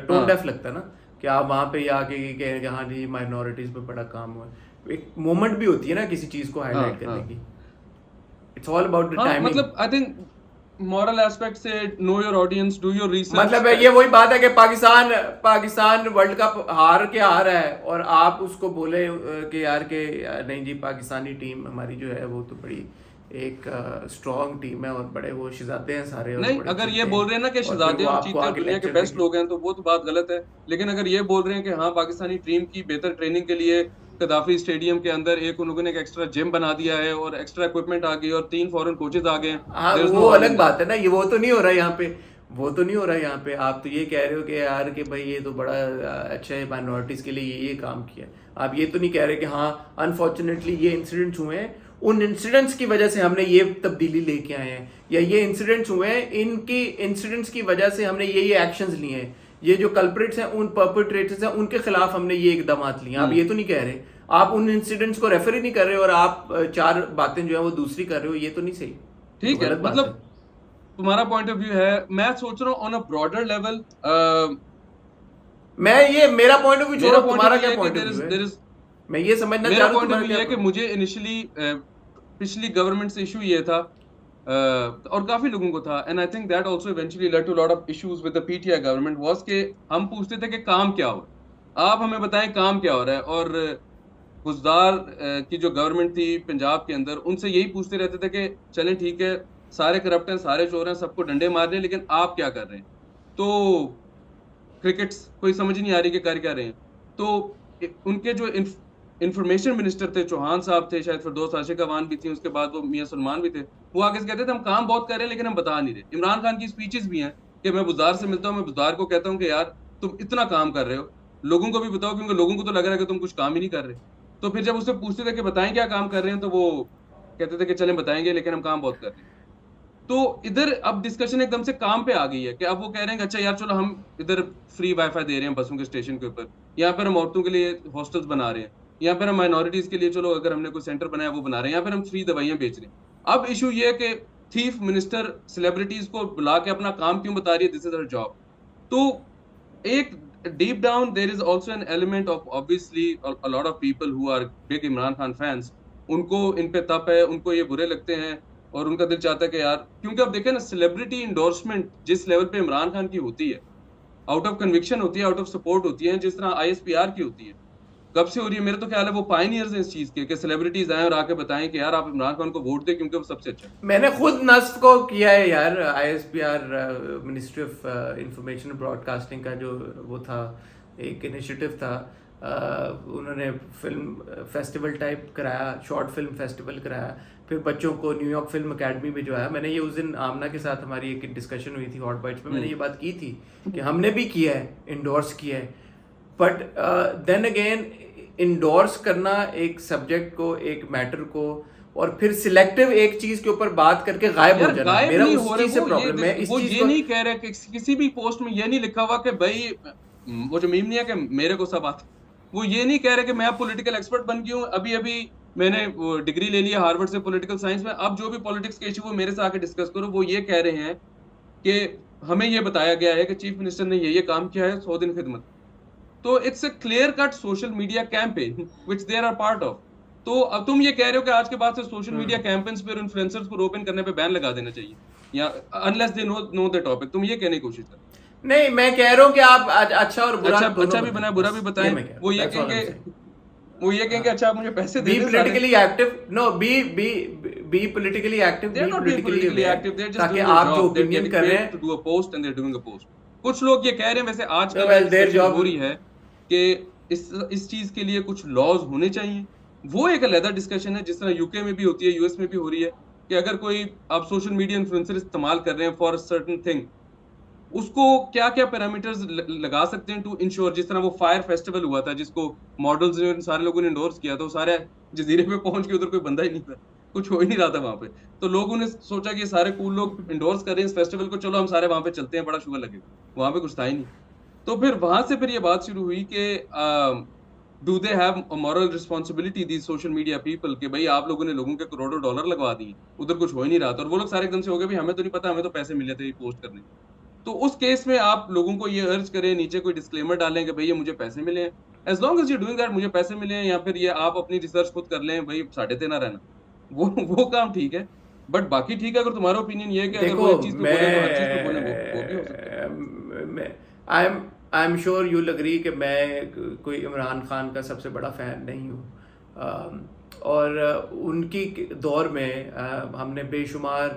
टोन डेफ लगता है ना कि आप वहाँ पे आके कहें कि हाँ जी माइनॉरिटीज पे बड़ा काम हुआ है। एक मोमेंट भी होती है ना किसी चीज को हाईलाइट करने की। It's all about the timing. मतलब आई थिंक मॉरल एस्पेक्ट से know your audience, do your research. मतलब ये वही बात है कि पाकिस्तान वर्ल्ड कप हार के आ रहा है और आप उसको बोले कि यार के नहीं जी पाकिस्तानी टीम हमारी जो है वो तो बड़ी एक स्ट्रॉन्ग टीम है और बड़े वो शहजादे हैं सारे। और नहीं, अगर ये बोल रहे हैं ना कि शहजादे और चीते दुनिया के बेस्ट लोग हैं, तो वो तो बात गलत है। लेकिन अगर ये बोल रहे हैं कि हाँ पाकिस्तानी टीम की बेहतर ट्रेनिंग के लिए कदाफी स्टेडियम के अंदर उन्होंने एक एक्स्ट्रा जिम बना दिया है और एक्स्ट्रा इक्विपमेंट आ गई और 3 फॉरेन कोचेस आ गए, हाँ वो अलग बात है ना। ये वो तो नहीं हो रहा यहाँ पे, वो तो नहीं हो रहा यहाँ पे। आप तो ये कह रहे हो कि यार कि भाई ये तो बड़ा अच्छा है, माइनॉरिटीज के लिए ये काम किया। आप ये तो नहीं कह रहे कि हाँ अनफॉर्चुनेटली ये इंसिडेंट्स हुए हैं, उन इंसिडेंट्स की वजह से हमने ये तब्दीली लेके आए हैं, या ये इंसिडेंट्स हुए हैं इनकी इंसिडेंट्स की वजह से हमने ये एक्शंस लिए हैं, ये जो कल्प्रिट्स हैं उन परपेट्रेटर्स हैं उनके खिलाफ हमने ये इकदामात लिए। आप ये तो नहीं कह रहे, आप उन इंसिडेंट्स को रेफर ही नहीं कर रहे और आप 4 बातें जो है वो दूसरी कर रहे हो। ये तो नहीं सही। ठीक है, मतलब तुम्हारा पॉइंट ऑफ व्यू है। मैं सोच रहा हूँ ऑन अ ब्रॉडर लेवल, मैं ये मेरा पॉइंट ऑफ व्यू छोड़ो, तुम्हारा क्या पॉइंट ऑफ व्यू है? मैं ये समझना चाह रहा हूं पॉइंट ऑफ व्यू है कि मुझे इनिशियली पिछली गवर्नमेंट से इशू ये था और काफी लोगों को था, and I think that also eventually led to lot of issues with the PTI government, was के हम पूछते थे कि काम क्या हो, आप हमें बताएं काम क्या हो रहा है। और गुजदार की जो गवर्नमेंट थी पंजाब के अंदर, उनसे यही पूछते रहते थे कि चलें ठीक है सारे करप्ट हैं, सारे चोर हैं, सबको डंडे मार रहे हैं, लेकिन आप क्या कर रहे हैं? तो क्रिकेट्स कोई समझ नहीं आ रही कि कर क्या रहे हैं। तो उनके जो इंफॉर्मेशन मिनिस्टर थे चौहान साहब थे, शायद फिर 2 आशिक अवान भी थी, उसके बाद वो मियां सलमान भी थे, वो आगे से कहते थे हम काम बहुत कर रहे हैं लेकिन हम बता नहीं रहे। इमरान खान की स्पीचेस भी हैं कि मैं बुज़दार से मिलता हूँ, मैं बुज़दार को कहता हूँ कि यार तुम इतना काम कर रहे हो, लोगों को भी बताओ, क्योंकि लोगों को तो लग रहा है कि तुम कुछ काम ही नहीं कर रहे। तो फिर जब उससे पूछते थे कि बताएं क्या काम कर रहे हैं, तो वो कहते थे कि चलें बताएंगे लेकिन हम काम बहुत कर रहे हैं। तो इधर अब डिस्कशन एकदम से काम पे आ गई है कि अब वो कह रहे हैं कि अच्छा यार चलो हम इधर फ्री वाईफाई दे रहे हैं बसों के स्टेशन के ऊपर, यहाँ पर हम औरतों के लिए हॉस्टल्स बना रहे हैं, यहाँ पर हम माइनॉरिटीज के लिए चलो अगर हमने कोई सेंटर बनाया वो बना रहे हैं, यहाँ पर हम फ्री दवाइयां बेच रहे हैं। अब इशू ये है कि थीफ मिनिस्टर सेलिब्रिटीज को बुला के अपना काम क्यों बता रही है, दिस इज हर जॉब। तो एक deep down there is also an element of obviously a lot of people who are big Imran Khan fans, उनको इन पे तप है, उनको ये बुरे लगते हैं और उनका दिल चाहता है कि यार, क्योंकि अब देखें ना सेलिब्रिटी इंडोर्समेंट जिस लेवल पे इमरान खान की होती है, आउट ऑफ कन्विक्शन होती है, आउट ऑफ सपोर्ट होती है, जिस तरह ISPR की होती है, कब से हो रही है? मेरा तो ख्याल है वो पायनियर्स हैं इस चीज के कि सेलिब्रिटीज आए और आके बताएं कि यार आप इमरान खान को वोट दें क्योंकि वो सबसे अच्छा है। मैंने खुद नस्फ को किया है यार। ISPR ministry of information broadcasting का जो वो था एक इनिशिएटिव था, उन्होंने फिल्म फेस्टिवल टाइप कराया, शॉर्ट फिल्म फेस्टिवल कराया, फिर बच्चों को न्यूयॉर्क फिल्म अकेडमी में जो है, मैंने ये उस दिन आमना के साथ हमारी एक डिस्कशन हुई थी हॉट बाइट्स पे, मैंने ये बात की थी कि हमने भी किया है, इंडोर्स किया है, बट देन अगेन इंडोर्स करना एक सब्जेक्ट को, एक मैटर को, और फिर सिलेक्टिव एक चीज के ऊपर बात करके गायब हो यार जाना, गायब मेरा नहीं उस हो रहे चीज से वो, प्रॉब्लम है। इस वो चीज ये को नहीं कह रहे कि किसी भी पोस्ट में ये नहीं लिखा हुआ कि भाई वो जो मीम नहीं है कि मेरे को सब आता, वो ये नहीं कह रहे कि मैं अब पॉलिटिकल एक्सपर्ट बन गया हूँ, अभी अभी मैंने वो डिग्री ले लिया हार्वर्ड से पॉलिटिकल साइंस में, अब जो भी पॉलिटिक्स के इशू वो मेरे से आके डिस्कस करो। वो ये कह रहे हैं कि हमें ये बताया गया है कि चीफ मिनिस्टर ने ये काम किया है, 100 दिन खिदमत। तो it's a clear cut social media campaign which they are part of. तो अब तुम ये कह रहे हो कि आज के बाद से सोशल मीडिया कैंपेन्स पे और इन्फ्लुएंसर्स को रोप इन करने पे बैन लगा देना चाहिए, या unless they know the topic, तुम ये कहने की कोशिश कर। नहीं, मैं कह रहा हूँ कि आप अच्छा और बुरा दोनों अच्छा भी बनाए, बुरा भी बताएं। मैं कह रहा वो हूँ, ये that's all I'm कहेंगे saying. वो ये कहेंगे अच्छा आप मुझे पैसे दे Be दें सारे। politically active. No, be politically active. They're Be not being politically politically aware. active, they're just ताकि doing their आप जो job, they're ओपिनियन getting कर रहे paid हैं, to do a post and they're doing a post। कुछ लोग ये कह रहे हैं वैसे आजकल well, जो their discussion job- हो रही है कि इस चीज के लिए कुछ लॉज होने चाहिए, वो एक अलग डिस्कशन है, जिस तरह यूके में भी होती है, यूएस में भी हो रही है कि अगर कोई आप सोशल मीडिया इन्फ्लुएंसर इस्तेमाल कर रहे हैं फॉर सर्टेन थिंग, उसको क्या क्या पैरामीटर्स लगा सकते हैं टू इंश्योर। जिस तरह वो फायर फेस्टिवल हुआ था जिसको मॉडल्स ने सारे लोगों ने इंडोर्स किया था, वो सारे जजीरे पे पहुंच के उधर कोई बंदा ही नहीं था, कुछ हो ही नहीं रहा था वहां पे। तो लोगों ने सोचा कि ये सारे कूल लोग इंडोर्स कर रहे हैं इस फेस्टिवल को, चलो हम सारे वहां पे चलते हैं, बड़ा शुगर लगेगा। वहां पे कुछ था ही नहीं। तो फिर वहां से फिर ये बात शुरू हुई कि do they have moral responsibility the social media people, कि भाई आप लोगों ने लोगों के करोड़ों डॉलर लगवा दिए, उधर कुछ हो ही नहीं रहा था, और वो लोग सारे एकदम से हो गए भाई हमें तो नहीं पता, हमें तो पैसे मिले थे ये पोस्ट करने। तो उस केस में आप लोगों को ये अर्ज करें, नीचे कोई डिस्क्लेमर डालें कि भाई ये मुझे पैसे मिले हैं, as long as you doing that, मुझे पैसे मिले हैं, या फिर ये आप अपनी रिसर्च खुद कर लें, भाई साढ़े ते ना रहना, वो काम ठीक है। बट बाकी ठीक है, अगर तुम्हारा ओपिनियन ये है कि अगर वो एक चीज पे बोले तो हर चीज पे बोले, वो भी हो सकता है। I am sure you will agree कि मैं कोई इमरान खान का सबसे बड़ा फ़ैन नहीं हूँ, और उनकी दौर में हमने बेशुमार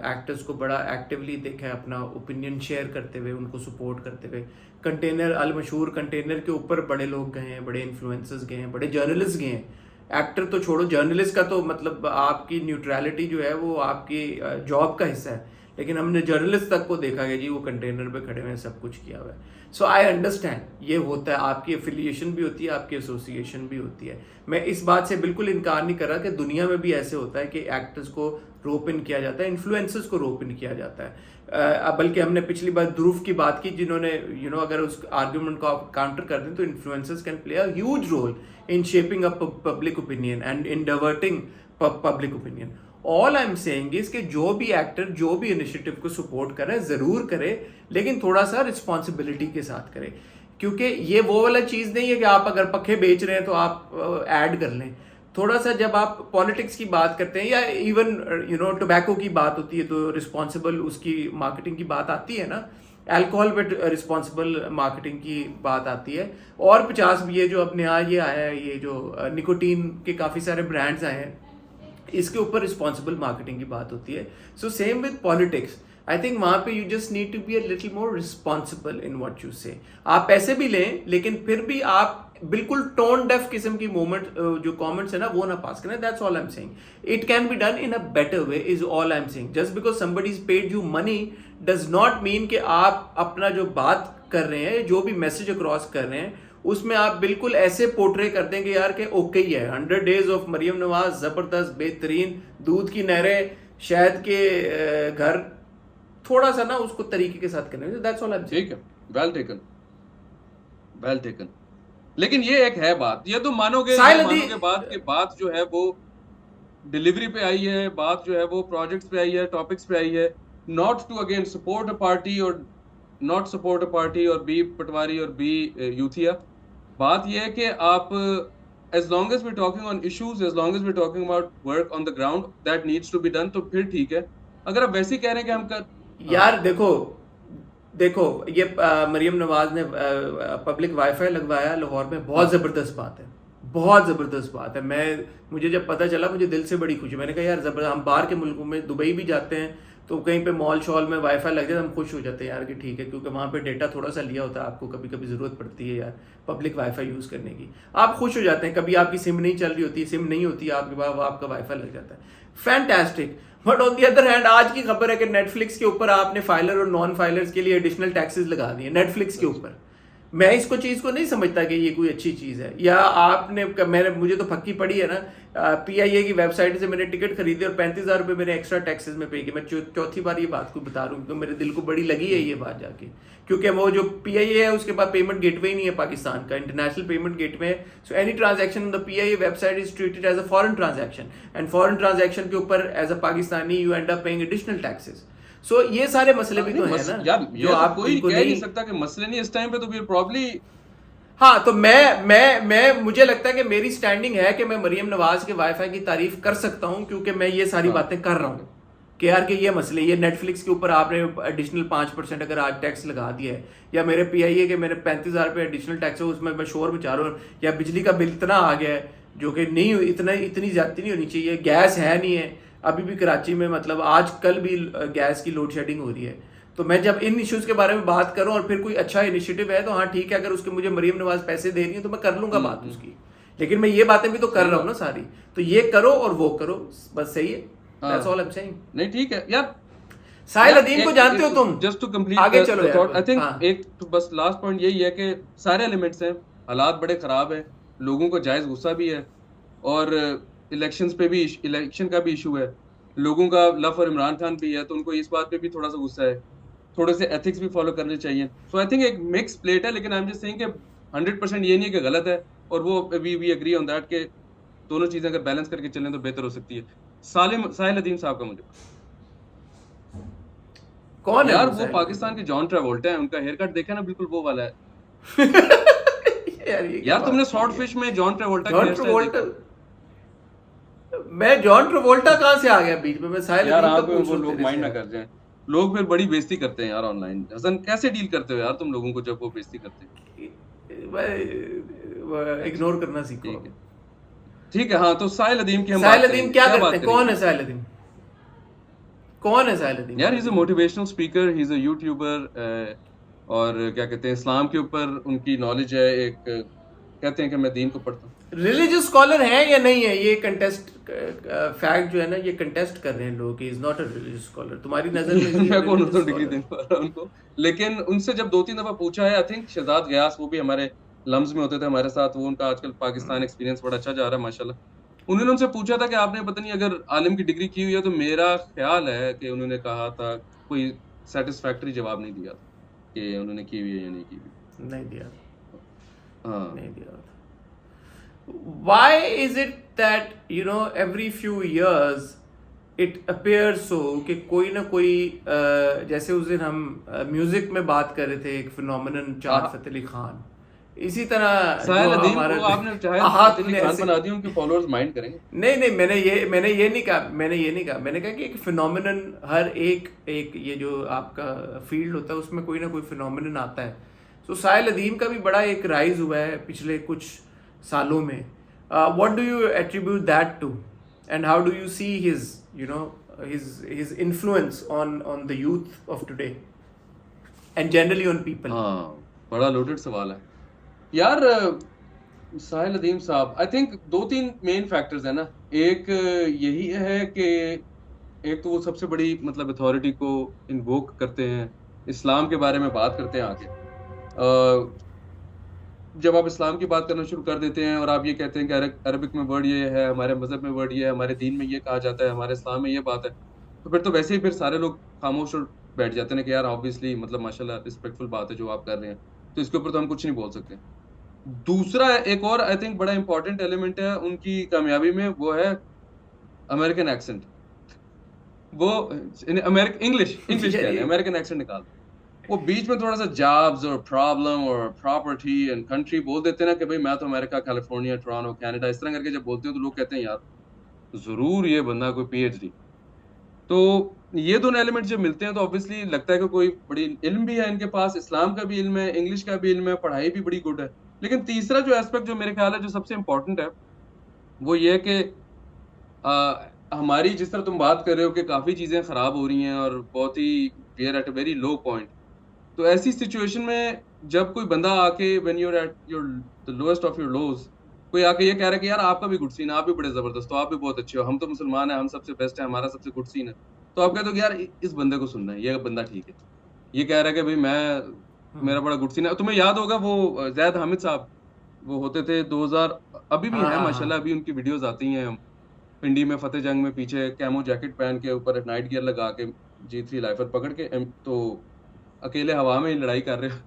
एक्टर्स को बड़ा एक्टिवली देखा है अपना ओपिनियन शेयर करते हुए, उनको सपोर्ट करते हुए। कंटेनर अल मशहूर कंटेनर के ऊपर बड़े लोग गए हैं, बड़े इन्फ्लुएंसर्स गए हैं, बड़े जर्नलिस्ट गए हैं। एक्टर तो छोड़ो, जर्नलिस्ट का तो मतलब आपकी न्यूट्रलिटी जो है वो आपकी जॉब का हिस्सा है, लेकिन हमने जर्नलिस्ट तक को देखा कि जी वो कंटेनर पे खड़े हुए सब कुछ किया हुआ है। सो आई अंडरस्टैंड, ये होता है, आपकी एफिलिएशन भी होती है, आपकी एसोसिएशन भी होती है। मैं इस बात से बिल्कुल इनकार नहीं कर रहा कि दुनिया में भी ऐसे होता है कि एक्टर्स को रोप इन किया जाता है, इन्फ्लुएंसर्स को रोप इन किया जाता है। बल्कि हमने पिछली बार ध्रुव की बात की, जिन्होंने अगर उस आर्ग्यूमेंट को आप काउंटर कर दें तो influencers can play a huge role in shaping up public opinion and in diverting public opinion. All I am saying is कि जो भी एक्टर जो भी इनिशिएटिव को सपोर्ट करे ज़रूर करे, लेकिन थोड़ा सा रिस्पॉन्सिबिलिटी के साथ करे, क्योंकि ये वो वाला चीज़ नहीं है कि आप अगर पखे बेच रहे हैं तो आप ऐड कर लें। थोड़ा सा जब आप पॉलिटिक्स की बात करते हैं या इवन टोबैको की बात होती है तो रिस्पॉन्सिबल उसकी मार्केटिंग की बात आती है ना, अल्कोहल पे रिस्पॉन्सिबल मार्केटिंग की बात आती है। और 50 ये जो अब नया ये आया है, ये जो निकोटीन के काफ़ी सारे ब्रांड्स आए हैं, इसके ऊपर रिस्पॉन्सिबल मार्केटिंग की बात होती है। So same with politics, I think वहाँ पे you just need to be a little more responsible in what you say. आप पैसे भी लें, लेकिन फिर भी आप बिल्कुल टोन डेफ किस्म की मोमेंट जो कमेंट्स है ना वो ना पास करें। That's all I am saying. It can be done in a better way is all I am saying. Just because somebody is paid you money does not mean कि आप अपना जो बात कर रहे हैं, जो भी मैसेज अक्रॉस कर रहे हैं, उसमें आप बिल्कुल ऐसे पोर्ट्रे कर देंगे यार कि ओके ही है, 100 डेज ऑफ मरियम नवाज जबरदस्त, बेहतरीन, दूध की नहरें, शहद के घर, थोड़ा सा ना उसको तरीके के साथ करने। That's all I am saying. ठीक है, वेल टेकन, वेल टेकन। लेकिन ये एक है बात, ये तो मानोगे बात के बात जो है वो डिलीवरी पे आई है, बात जो है वो प्रोजेक्ट्स पे आई है, टॉपिक्स पे आई है, not to again support a party और नॉट सपोर्ट अ पार्टी और बी पटवारी और बी यूथिया। बात ये है कि आप as long as we're talking on issues, as long as we're talking about work on the ground that needs to be done, तो फिर ठीक है। अगर आप वैसे ही कह रहे हैं कि हम कर यार देखो ये मरियम नवाज ने पब्लिक वाईफाई लगवाया लाहौर में, बहुत ज़बरदस्त बात है, बहुत ज़बरदस्त बात है। मुझे जब पता चला मुझे दिल से बड़ी खुशी। मैंने कहा यार ज़बरदस्त, हम बाहर के मुल्कों में दुबई भी जाते हैं तो कहीं पे मॉल शॉल में वाईफाई लग जाए हम खुश हो जाते हैं यार कि ठीक है, क्योंकि वहाँ पे डेटा थोड़ा सा लिया होता है, आपको कभी कभी ज़रूरत पड़ती है यार पब्लिक वाईफाई यूज़ करने की, आप खुश हो जाते हैं। कभी आपकी सिम नहीं चल रही होती, सिम नहीं होती आपके पास, आपका वाईफाई लग जाता है, fantastic. But on the other hand आज की खबर है कि नेटफ्लिक्स के ऊपर आपने फाइलर और नॉन फाइलर्स के लिए एडिशनल टैक्सेस लगा दिए नेटफ्लिक्स के ऊपर। मैं इसको चीज को नहीं समझता कि ये कोई अच्छी चीज है, या आपने मैंने मुझे तो पक्की पड़ी है ना, पीआईए की वेबसाइट से मैंने टिकट खरीदी और 35,000 रुपये मैंने एक्स्ट्रा टैक्सेस में पे किए। मैं चौथी बार ये बात को बता रहा हूँ क्योंकि मेरे दिल को बड़ी लगी है ये बात जाके, क्योंकि वो जो पीआईए है उसके पास पेमेंट गेटवे ही नहीं है पाकिस्तान का, इंटरनेशनल पेमेंट गेटवे है। So any transaction on the PIA website is treated as a foreign transaction, and foreign transaction के ऊपर as a Pakistani you end up paying additional taxes. So ये सारे मसले भी तो है ना यार जो ये आप कोई इनको कह नहीं नहीं। सकता कि मसले नहीं इस टाइम पे, तो फिर प्रॉब्ली हाँ, तो मैं मुझे लगता है कि मेरी स्टैंडिंग है कि मैं मरियम नवाज के वाईफाई की तारीफ कर सकता हूँ, क्योंकि मैं ये सारी बातें कर रहा हूँ कि यार कि ये मसले, ये नेटफ्लिक्स के ऊपर आपने एडिशनल 5% अगर आज टैक्स लगा दिया है, या मेरे पीआईए के मेरे 35,000 रुपये एडिशनल टैक्स है, उसमें मैं शोर मचा रहा हूँ, या बिजली का बिल इतना आ गया है जो कि नहीं इतनी ज्यादा नहीं होनी चाहिए, गैस है नहीं है अभी भी कराची में, मतलब आज कल भी गैस की लोड शेडिंग हो रही है। तो मैं जब इन इश्यूज के बारे में बात करूं और फिर कोई अच्छा इनिशिएटिव है तो हाँ ठीक है, अगर उसके मुझे मरियम नवाज पैसे दे रही है तो मैं कर लूंगा बात उसकी, लेकिन मैं ये बातें भी तो कर रहा हूँ ना सारी, तो ये करो और वो करो, बस सही है। That's all I am saying. नहीं ठीक है यार। साहिल अदीम को जानते हो तुम? जस्ट टू कंप्लीट आगे चलो यार। आई थिंक हाँ। एक तो बस लास्ट पॉइंट यही है कि सारे एलिमेंट्स हैं, हालात बड़े खराब है, लोगों को जायज गुस्सा भी है, और इलेक्शंस पे भी इलेक्शन का भी इशू है, लोगों का लव और इमरान खान भी है, तो उनको इस बात पे भी थोड़ा सा गुस्सा है, थोड़े से एथिक्स भी फॉलो करने चाहिए। सो आई थिंक एक मिक्स प्लेट है, लेकिन आई एम जस्ट सेइंग कि 100% ये नहीं है कि गलत है, और वो वी एग्री ऑन दैट कि दोनों चीजें अगर बैलेंस करके चलें तो बेहतर हो सकती है। साहिल अदीम साहब का मुझे कौन है यार वो वो साहिल पाकिस्तान के जॉन ट्रेवोल्टा है, उनका हेयर कट देखा ना, बिल्कुल वो वाला है। यार ये यार तुमने शॉर्ट फिश में जॉन ट्रेवोल्टा का जॉन हेयर स्टाइल ट्रेवोल्टा, देखा? मैं जॉन ट्रेवोल्टा कहाँ से आ गया बीच में? मैं साहिल यार अदीम का आप पूछ वो रहा हूँ लोग तेरे माइंड ना से। कर जाएं, लोग फिर बड़ी बेइज्जती करते हैं यार ऑनलाइन। हसन कैसे डील करते हो यार तुम लोगों को जब वो बेइज्जती करते हैं? इग्नोर करना सीखो। ठीक है हाँ, तो साहिल अदीम की हम साहिल बात अदीम करेंगे, क्या क्या करते बात हैं? कौन करेंगे? है साहिल अदीम? कौन है साहिल अदीम? यार he is a motivational speaker, he is a YouTuber, और क्या कहते हैं इस्लाम के ऊपर उनकी नॉलेज है, एक कहते हैं कि मैं दीन को पढ़ता हूँ। रिलीजियस स्कॉलर है या नहीं है? ये कंटेस्ट फैक्ट जो है ना, ये कंटेस्ट कर रहे हैं लोग कि is not a religious scholar. तुम्हारी नजर में भी मैं कौन religious हूँ डिग्री scholar? देने वाला उनको, लेकिन उनसे जब 2-3 दफा पूछा है, आई थिंक शहजाद गयास, वो भी हमारे लम्स में होते थे हमारे साथ, वो उनका आजकल पाकिस्तान एक्सपीरियंस बड़ा अच्छा जा रहा है माशाल्लाह। उन्होंने उनसे पूछा था कि आपने पता नहीं अगर आलिम की डिग्री की हुई है, तो मेरा ख्याल है कि उन्होंने कहा था, कोई सेटिस्फैक्टरी जवाब नहीं दिया था कि उन्होंने की हुई है या नहीं की हुई। नहीं दिया, हाँ नहीं दिया। Why is it that every few years it appears so कि कोई ना कोई जैसे उस दिन हम म्यूजिक में बात कर रहे थे, एक फिनोमिनन चांद फतेह अली खान, इसी तरह साहिल जो अदीम हमारा को आपने चाहे हाथ फतेह अली में खान ऐसे- बना दिया, उनके फॉलोअर्स माइंड करेंगे। नहीं मैंने ये नहीं कहा, मैंने कहा कि एक फिनोमिनन, हर एक ये जो आपका फील्ड होता है उसमें कोई ना कोई फिनोमिनन आता है। सो साहिल अदीम का भी बड़ा एक राइज हुआ है पिछले कुछ सालों में। What do you attribute that to, and how do you see his influence on the youth of today and generally on people? हाँ, बड़ा लोडेड सवाल है यार। साहिल अदीम साहब, आई थिंक 2-3 मेन फैक्टर्स है ना। एक यही है कि एक तो वो सबसे बड़ी मतलब अथॉरिटी को इन्वोक करते हैं, इस्लाम के बारे में बात करते हैं आगे। जब आप इस्लाम की बात करना शुरू कर देते हैं और आप ये कहते हैं कि अरबिक में वर्ड ये है, हमारे मजहब में वर्ड ये है, हमारे दीन में ये कहा जाता है, हमारे इस्लाम में ये बात है, तो फिर तो वैसे ही फिर सारे लोग खामोश और बैठ जाते हैं कि यार ऑब्वियसली मतलब माशाल्लाह रिस्पेक्टफुल बात है जो आप कर रहे हैं, तो इसके ऊपर तो हम कुछ नहीं बोल सकते। दूसरा एक और आई थिंक बड़ा इंपॉर्टेंट एलिमेंट है उनकी कामयाबी में, वो है अमेरिकन एक्सेंट। वो अमेरिकन इंग्लिश कह रहे हैं, अमेरिकन एक्सेंट निकाल, वो बीच में थोड़ा सा जॉब्स और प्रॉब्लम और प्रॉपर्टी एंड कंट्री बोल देते हैं ना कि भाई मैं तो अमेरिका, कैलिफोर्निया, टोरंटो, कनाडा, इस तरह करके जब बोलते हो तो लोग कहते हैं यार जरूर ये बंदा कोई पीएचडी। तो ये दोनों एलिमेंट जब मिलते हैं तो ऑब्वियसली लगता है कि कोई बड़ी इल्म भी है इनके पास, इस्लाम का भी इल्म है, इंग्लिश का भी इल्म है, पढ़ाई भी बड़ी गुड है। लेकिन तीसरा जो एस्पेक्ट जो मेरे ख्याल है जो सबसे इंपॉर्टेंट है, वो ये है कि हमारी जिस तरह तुम बात कर रहे हो कि काफी चीजें खराब हो रही हैं और बहुत ही we are at a very low point, तो ऐसी सिचुएशन में जब कोई बंदा आके when you are at your the lowest of your lows, कोई आके ये कह रहा है कि यार आपका भी गुड सीन है, आप भी बड़े जबरदस्त हो, आप भी बहुत अच्छे हो, हम तो मुसलमान हैं, हम सबसे बेस्ट है, हमारा सबसे गुड सीन है, तो आप कहते हो कि यार इस बंदे को सुनना है, ये बंदा ठीक है। ये कह रहा है कि भाई मैं मेरा बड़ा गुड सीन है। तुम्हें याद होगा वो जैद हामिद साहब, वो होते थे 2000, अभी भी हाँ हैं हाँ माशाल्लाह, हाँ अभी उनकी वीडियोस आती हैं। पिंडी में फतेह जंग में पीछे कैमो जैकेट पहन के ऊपर नाइट गियर लगा के G3 लाइफर पकड़ के तो अकेले हवा में ही लड़ाई कर रहे हो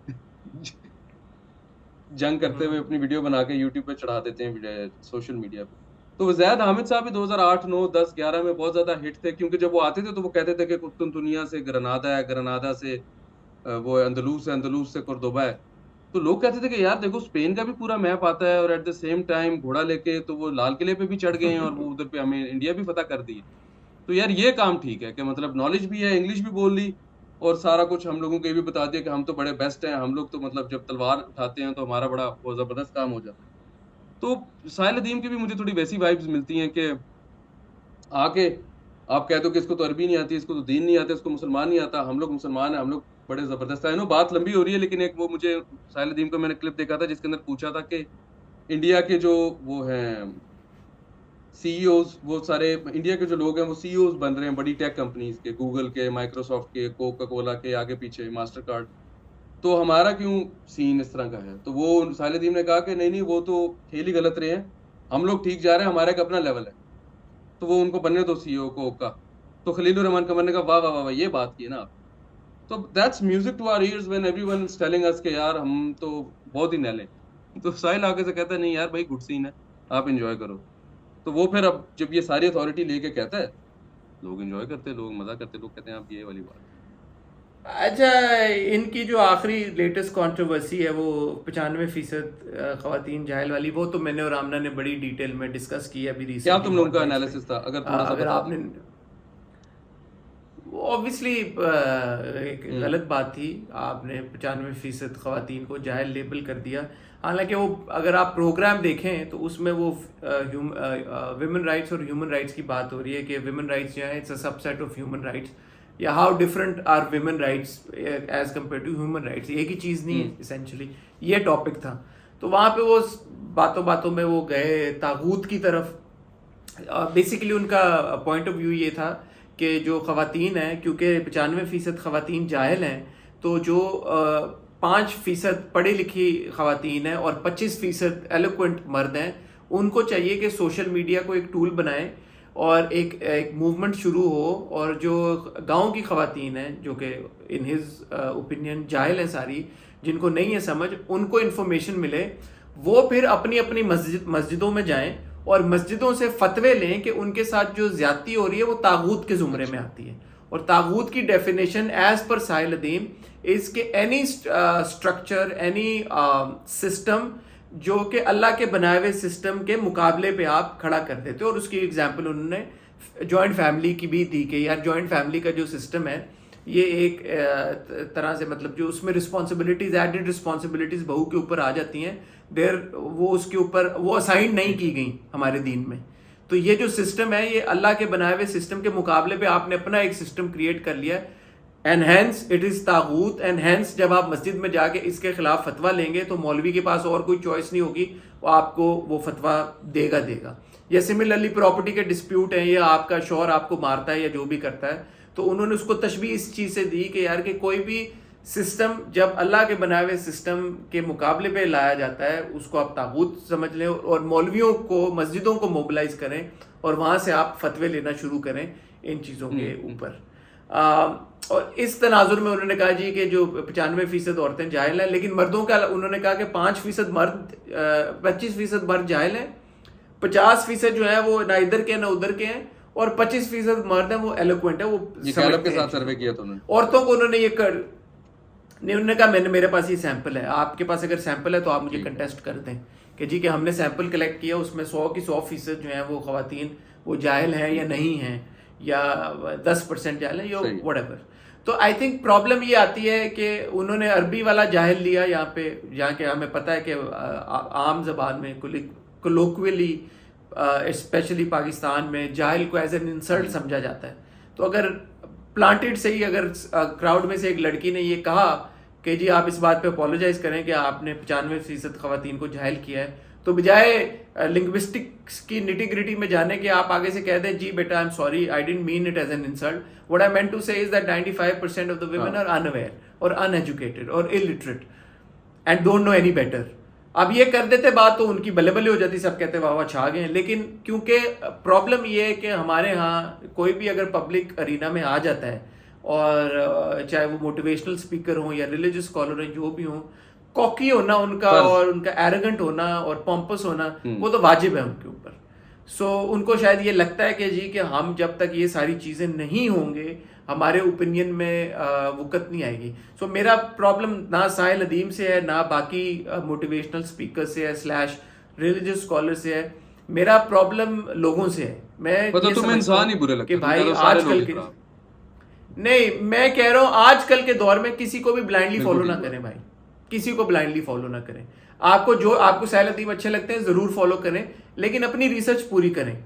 जंग करते हुए अपनी वीडियो बना के यूट्यूब पे चढ़ा देते हैं, सोशल मीडिया पे। तो जैद हामिद साहब भी 2008, 9, 10, 11 में बहुत ज्यादा हिट थे, क्योंकि जब वो आते थे तो वो कहते थे कि कुस्तुनतुनिया से ग्रनादा है, ग्रनादा से वो अंदलूस है, अंदलूस से कुर्दोबा है। तो लोग कहते थे कि यार देखो स्पेन का भी पूरा मैप आता है, और एट द सेम टाइम घोड़ा लेके तो वो लाल किले पे भी चढ़ गए हैं, और वो उधर पे हमें इंडिया भी फतह कर दी है। तो यार ये काम ठीक है कि मतलब नॉलेज भी है, इंग्लिश भी बोल ली, और सारा कुछ हम लोगों को ये भी बता दिया कि हम तो बड़े बेस्ट हैं, हम लोग तो मतलब जब तलवार उठाते हैं तो हमारा बड़ा वो जबरदस्त काम हो जाता है। तो साहिल अदीम की भी मुझे थोड़ी वैसी वाइब्स मिलती हैं कि आके आप कह दो कि इसको तो अरबी नहीं आती, इसको तो दीन नहीं आता, इसको मुसलमान नहीं आता, हम लोग मुसलमान हैं, हम लोग बड़े जबरदस्त है। नो बात लंबी हो रही है, लेकिन एक वो मुझे साहिल अदीम का मैंने क्लिप देखा था जिसके अंदर पूछा था कि इंडिया के जो वो हैं सीईओज, वो सारे इंडिया के जो लोग हैं वो सीईओज बन रहे हैं बड़ी टेक कंपनीज के, गूगल के, माइक्रोसॉफ्ट के, कोका कोला के, आगे पीछे मास्टर कार्ड। तो हमारा क्यों सीन इस तरह का है? तो वो साहिल अदीम ने कहा कि नहीं नहीं, वो तो खेल ही गलत रहे हैं, हम लोग ठीक जा रहे हैं, हमारा एक अपना लेवल है, तो वो उनको बनने दो सीईओ को का। तो खलीलुर रहमान कमर ने कहा वाह वाह वाह वाह, ये बात की ना आप। तो that's music to our ears when everyone is telling us कि यार हम तो बहुत ही नैले। तो साहिल आगे से कहता है नहीं यार भाई, गुड सीन है, आप एंजॉय करो। तो वो फिर अब जब ये सारी अथॉरिटी लेके कहता है, लोग एंजॉय करते हैं, लोग मजा करते हैं, लोग कहते हैं आप ये वाली बात। अच्छा, इनकी जो आखिरी लेटेस्ट कंट्रोवर्सी है वो 95% खवातीन जाहिल वाली, वो तो मैंने और आमना ने बड़ी डिटेल में डिस्कस की है अभी क्या रिसेंटली तुम लोगों का मॉडरेट्स पे। एनालिसिस था, अगर थोड़ा सा अगर बता दो। आपने, ऑब्वियसली एक हम्म। गलत बात थी, आपने 95% खवातीन को जाहिल लेबल कर दिया। हालांकि वो अगर आप प्रोग्राम देखें तो उसमें वो विमेन राइट्स और ह्यूमन राइट्स की बात हो रही है कि विमेन राइट्स जो है it's a subset of human rights, या how different are women rights as compare to human rights, एक ही चीज़ नहीं है इसेंशली, ये टॉपिक था। तो वहाँ पे वो बातों बातों में वो गए तागूत की तरफ। बेसिकली उनका पॉइंट ऑफ व्यू ये था कि जो ख़वातीन हैं, क्योंकि 95% ख़वातीन जाहिल हैं, तो जो 5% पढ़ी लिखी ख़वातीन हैं और 25% एलोक्वेंट मर्द हैं, उनको चाहिए कि सोशल मीडिया को एक टूल बनाएं और एक मूवमेंट शुरू हो, और जो गांव की ख़वातीन हैं जो कि इन हिज ओपिनियन जाहिल हैं सारी, जिनको नहीं है समझ, उनको इन्फॉर्मेशन मिले, वो फिर अपनी अपनी मस्जिदों में जाएं और मस्जिदों से फतवे लें कि उनके साथ जो ज्यादती हो रही है वो तागूत के जुमरे में आती है। और तागूत की definition as per Sahil Adeem is के एनी स्ट्रक्चर, एनी सिस्टम जो कि अल्लाह के बनाए हुए सिस्टम के मुकाबले पे आप खड़ा कर देते हो। और उसकी एग्जाम्पल उन्होंने जॉइंट फैमिली की भी दी कि यार जॉइंट फैमिली का जो सिस्टम है ये एक तरह से मतलब जो उसमें रिस्पॉन्सिबिलिटीज, एडेड रिस्पॉन्सिबिलिटीज बहू के ऊपर आ जाती हैं, देर वो उसके ऊपर वो असाइन नहीं की गई हमारे दीन में। तो ये जो सिस्टम है ये अल्लाह के बनाए हुए सिस्टम के मुकाबले पे आपने अपना एक सिस्टम क्रिएट कर लिया, एंड हेंस इट इज तागूत। एंड हेंस जब आप मस्जिद में जाके इसके खिलाफ फतवा लेंगे तो मौलवी के पास और कोई चॉइस नहीं होगी, वो आपको वो फतवा देगा। या सिमिलरली प्रॉपर्टी के डिस्प्यूट है, या आपका शौहर आपको मारता है या जो भी करता है, तो उन्होंने उसको तशबीह इस चीज़ से दी कि यार कि कोई भी सिस्टम जब अल्लाह के बनाए हुए सिस्टम के मुकाबले पे लाया जाता है उसको आप तागूत समझ लें, और मौलवियों को, मस्जिदों को मोबिलाइज करें और वहाँ से आप फतवे लेना शुरू करें इन चीज़ों के ऊपर। और इस तनाजुर में उन्होंने कहा जी कि जो 95% औरतें जाहिल हैं, लेकिन मर्दों का उन्होंने कहा कि 5% मर्द, 25% मर्द जाहिल हैं, 50% जो है वो ना इधर के ना उधर के हैं, और 25% मर्द है वो एलोक्वेंट है, वो गैलप के साथ सर्वे किया था उन्होंने। औरतों को उन्होंने ये कर नहीं, उन्होंने कहा मेरे पास ये सैंपल है, आपके पास अगर सैंपल है तो आप मुझे कंटेस्ट कर दें कि जी कि हमने सैंपल कलेक्ट किया, उसमें 100 की 100% जो है वो खवातीन वो जाहिल हैं या नहीं हैं, या 10% जाहिल हैं, या व्हाटएवर। तो आई थिंक प्रॉब्लम ये आती है कि उन्होंने अरबी वाला जाहिल लिया यहाँ पे, जहाँ के हमें पता है कि आम जबान में कोलोक्वियली स्पेशली पाकिस्तान में जाहिल को एज एन इंसल्ट समझा जाता है। तो अगर प्लांटेड से ही अगर क्राउड में से एक लड़की ने ये कहा कि जी आप इस बात पे अपोलोजाइज करें कि आपने 95% खवातीन को जाहिल किया है, तो बजाय लिंग्विस्टिक्स की निटी ग्रिटी में जाने के आप आगे से कह दें जी बेटा I am sorry, I didn't mean it as an insult, what I meant to say is that 95% of the women are unaware और अनएजुकेटेड और illiterate and don't know any better. अब ये कर देते बात तो उनकी बल्ले बल्ले हो जाती, सब कहते वाह वाह छा गए। लेकिन क्योंकि प्रॉब्लम ये है कि हमारे यहाँ कोई भी अगर पब्लिक अरीना में आ जाता है और चाहे वो मोटिवेशनल स्पीकर हो या रिलीजियस स्कॉलर हैं, जो भी हो, कॉकी होना उनका और उनका एरोगेंट होना और पॉम्पस होना वो तो वाजिब है उनके ऊपर। सो उनको शायद ये लगता है कि जी कि हम जब तक ये सारी चीज़ें नहीं होंगे हमारे ओपिनियन में वक़्त नहीं आएगी। सो मेरा प्रॉब्लम ना साहिल अदीम से है ना बाकी मोटिवेशनल स्पीकर से है स्लैश रिलीजियस स्कॉलर से है, मेरा प्रॉब्लम लोगों से है। मैं मतलब तुम्हें इंसान ही बुरे लगते कि भाई आजकल के नहीं, मैं कह रहा हूँ आजकल के दौर में किसी को भी ब्लाइंडली फॉलो ना करें भाई, किसी को ब्लाइंडली फॉलो ना करें। आपको साहिल अदीम अच्छे लगते हैं जरूर फॉलो करें, लेकिन अपनी रिसर्च पूरी करें।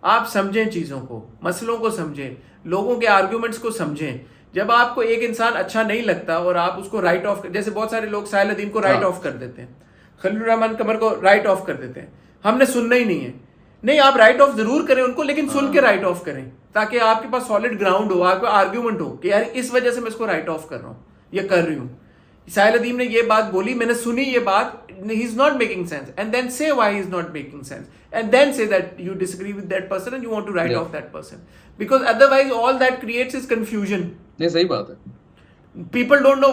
आप समझें चीज़ों को, मसलों को समझें, लोगों के आर्ग्यूमेंट्स को समझें। जब आपको एक इंसान अच्छा नहीं लगता और आप उसको राइट ऑफ, जैसे बहुत सारे लोग साहिल अदीम को राइट ऑफ कर देते हैं, खलील रहमान कमर को राइट ऑफ कर देते हैं, हमने सुनना ही नहीं है। नहीं, आप राइट ऑफ जरूर करें उनको, लेकिन सुन के राइट ऑफ करें ताकि आपके पास सॉलिड ग्राउंड हो, आपका आर्ग्यूमेंट हो कि यार इस वजह से मैं इसको राइट ऑफ कर रहा हूँ या कर रही हूँ। साहिल अदीम ने ये बात बोली, मैंने सुनी ये बात, he is not making sense, and then say why he is not making sense, and then say that you disagree with that person and you want to write off that person, because otherwise all that creates is confusion. नहीं, सही बात है। People don't know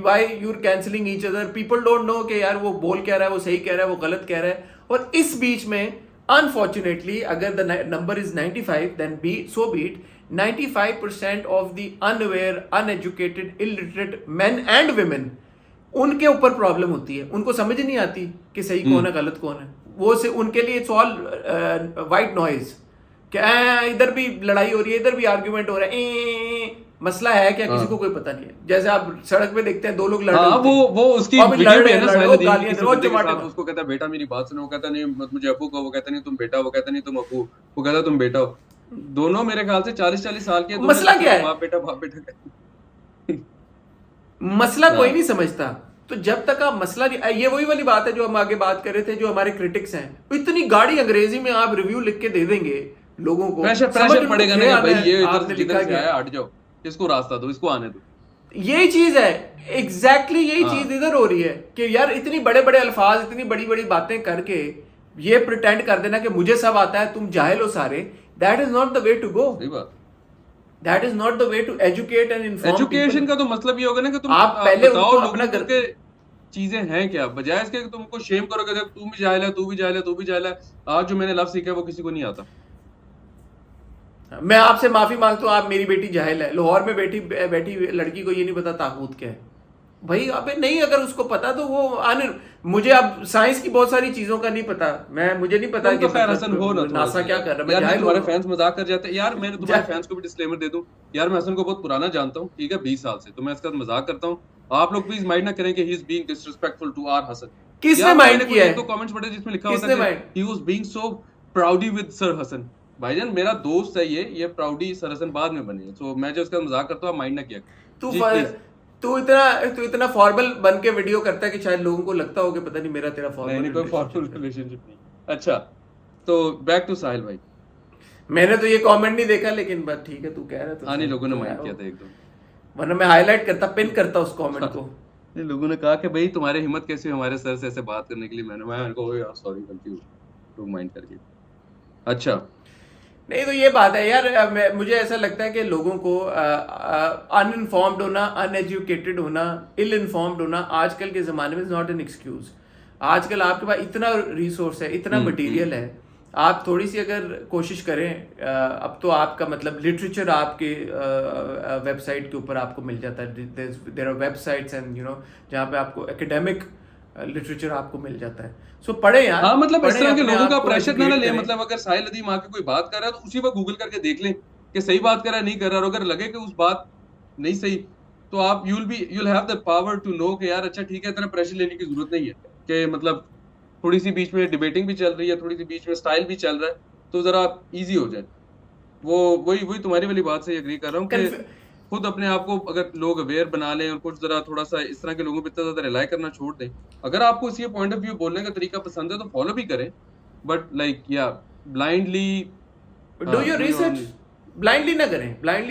why you're cancelling each other. People don't know कि यार वो बोल क्या रहा है, वो सही कह रहा है, वो गलत कह रहा है। और इस बीच में unfortunately अगर the number is 95 then so be it, 95% of the unaware, uneducated, illiterate men and women, उनके ऊपर प्रॉब्लम होती है। उनको समझ नहीं आती कि सही कौन है गलत कौन है। वो से उनके लिए इट्स ऑल वाइट नॉइज, क्या इधर भी लड़ाई हो रही है, इधर भी आर्ग्यूमेंट हो रहा है, मसला है क्या किसी को कोई पता नहीं है। जैसे आप सड़क पे देखते हैं दो लोग लड़ रहे हैं, वो उसकी वीडियो में है ना, साहिल अदीम गालियां किसी बंदे के साथ, उसको कहता है बेटा मेरी बात सुनो, वो कहता नहीं मत मुझे अबू कहो, वो कहता नहीं तुम बेटा, वो कहता नहीं तुम अबू, वो कहता तुम बेटा हो। दोनों मेरे ख्याल से 40-40 साल के। मसला क्या है? बाप बेटा मसला कोई नहीं समझता। तो जब तक आप मसला नहीं, ये वही वाली बात है जो हम आगे बात कर रहे थे, जो हमारे क्रिटिक्स हैं, इतनी गाड़ी अंग्रेजी में आप रिव्यू लिख के दे देंगे लोगों को, प्रेशर पड़ेगा ना भाई, ये इधर जिधर से आया हट जाओ, इसको रास्ता दो, इसको आने दो। यही चीज है, एग्जैक्टली यही चीज इधर हो रही है कि यार इतनी बड़े बड़े अल्फाज, इतनी बड़ी बड़ी बातें करके ये प्रिटेंड कर देना कि मुझे सब आता है, तुम जाहिल हो सारे, that is not the way to go. सही बात। That is not the way to educate and inform people. Education का तो मतलब ये होगा ना कि तुम आप पहले बताओ उनको लोगों को के चीजें हैं क्या, बजाय इसके कि तुमको शेम करोगे, तू भी जाहिल है, तू भी जाहिल है, तू भी जाहिल है। आज जो मैंने लफ्ज सीखा है वो किसी को नहीं आता। मैं आपसे माफी मांगता हूँ, आप मेरी बेटी जाहिल है। लाहौर में बैठी लड़की को ये नहीं पता ताकूत क्या है भाई। अबे नहीं, अगर उसको पता तो वो आने। मुझे अब साइंस की बहुत सारी चीजों का नहीं पता, मुझे नहीं पता कि खैर हसन हो ना, नासा क्या कर रहा है। यार तुम्हारे फैंस मजाक कर जाते हैं यार, मैं तुम्हारे फैंस को भी डिस्क्लेमर दे दूं यार, मैं हसन को बहुत पुराना जानता हूं, ठीक है, 20 साल से, तो मैं इसका मजाक करता हूं। आप लोग प्लीज माइंड ना करें कि he is being disrespectful to our Hassan. किसने माइंड किया है? तो कमेंट्स पढ़े जिसमें लिखा होता है he was being so proudy with sir Hassan. भाईजान मेरा दोस्त है, ये प्राउडी सर हसन बाद में बने, सो मैं जो इसका मजाक करता हूं माइंड ना किया। तू इतना फॉर्मल बन के वीडियो करता है कि शायद लोगों को लगता हो कि पता नहीं मेरा तेरा फॉर्मल नहीं, कोई फॉर्मल रिलेशनशिप नहीं। अच्छा, तो बैक टू साहिल भाई। मैंने तो ये कमेंट नहीं देखा, लेकिन बस ठीक है, तू कह रहा था। नहीं, लोगों ने माइंड किया था एक दो, वरना मैं हाईलाइट करता, पिन करता उस कमेंट को। नहीं, लोगों ने कहा कि भाई तुम्हारी हिम्मत कैसे हुई हमारे सर से ऐसे बात करने के लिए। मैं उनको यार सॉरी, गलती हो, लोग माइंड करके। अच्छा, नहीं तो ये बात है यार, मुझे ऐसा लगता है कि लोगों को अनइन्फॉर्म्ड होना, अनएजुकेटेड होना, इल इन्फॉर्म्ड होना आजकल के ज़माने में इज़ नॉट एन एक्सक्यूज़। आजकल आपके पास इतना रिसोर्स है, इतना मटेरियल है, आप थोड़ी सी अगर कोशिश करें, अब तो आपका मतलब लिटरेचर आपके वेबसाइट के ऊपर आपको मिल जाता है। देयर आर वेबसाइट्स एंड जहाँ पे आपको एकेडमिक लिटरेचर आपको मिल जाता है। सो पढ़े यार। हाँ, मतलब इस तरह के लोगों का प्रेशर ना ले, मतलब अगर साहिल अदीम आके कोई बात कर रहा है तो उसी वक्त गूगल करके देख लें कि सही बात कर रहा है नहीं कर रहा, और अगर लगे कि उस बात नहीं सही तो आप you'll have the power to know कि यार अच्छा ठीक है, इतना प्रेशर लेने की जरूरत नहीं है कि मतलब थोड़ी सी बीच में डिबेटिंग भी चल रही है, थोड़ी सी बीच में स्टाइल भी चल रहा है, तो जरा इजी हो जाए। वही तुम्हारी वाली बात से एग्री कर रहा हूँ कि खुद अपने आप को अगर लोग अवेयर बना लें और कुछ जरा थोड़ा सा इस तरह के लोगों पे इतना ज्यादा रिलाई करना छोड़ दें। अगर आपको इसी पॉइंट ऑफ व्यू बोलने का तरीका पसंद है तो फॉलो भी करें, बट लाइक या blindly do your research, blindly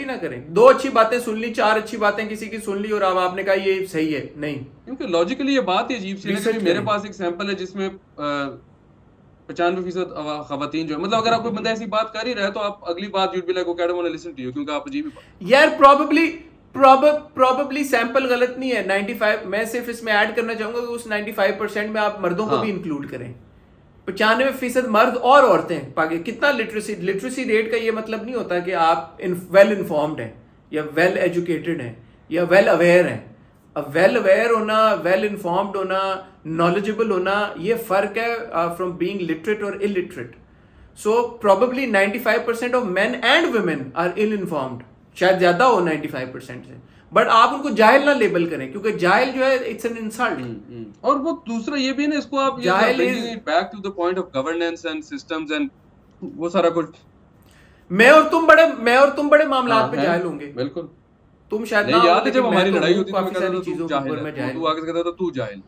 ना करें। 2 अच्छी बातें सुन ली, 4 अच्छी बातें किसी की सुन ली और अब आपने कहा ये सही है, नहीं। क्योंकि लॉजिकली ये बात ही अजीब सी है कि मेरे पास एक सैंपल है जिसमें 95% खवातीन जो है, मतलब अगर आपको बंदा ऐसी बात कर ही रहा है तो आप अगली बात you'd be like okay I don't want to listen to you, क्योंकि आप अजीब ही बात। यार probably सैंपल गलत नहीं है। 95 मैं सिर्फ इसमें ऐड करना चाहूंगा कि उस 95% में आप मर्दों को भी इंक्लूड करें। 95% मर्द और औरतें। कितना लिटरेसी रेट का ये मतलब नहीं होता कि आप वेल इन्फॉर्म्ड हैं या वेल एजुकेटेड हैं या वेल अवेयर हैं। वेल अवेयर होना, वेल इन्फॉर्म्ड होना, नॉलेजेबल होना, ये फर्क है फ्रॉम बीइंग लिटरेट और illiterate. So probably 95% of men and women are ill informed, शायद ज्यादा हो 95% से, बट आप उनको जाहिल ना लेबल करें, क्योंकि जाहिल जो है इट्स एन इंसल्ट। और वो दूसरा ये भी है ना, इसको आप back to the point of governance and systems and वो सारा कुछ। मैं और तुम बड़े मामलात पे जाहिल होंगे, बिल्कुल। तुम शायद नहीं, याद है जब हमारी लड़ाई होती थी काफी सारी चीजों के ऊपर मैं जाहिल, तू आगे से कहता था तू जाहिल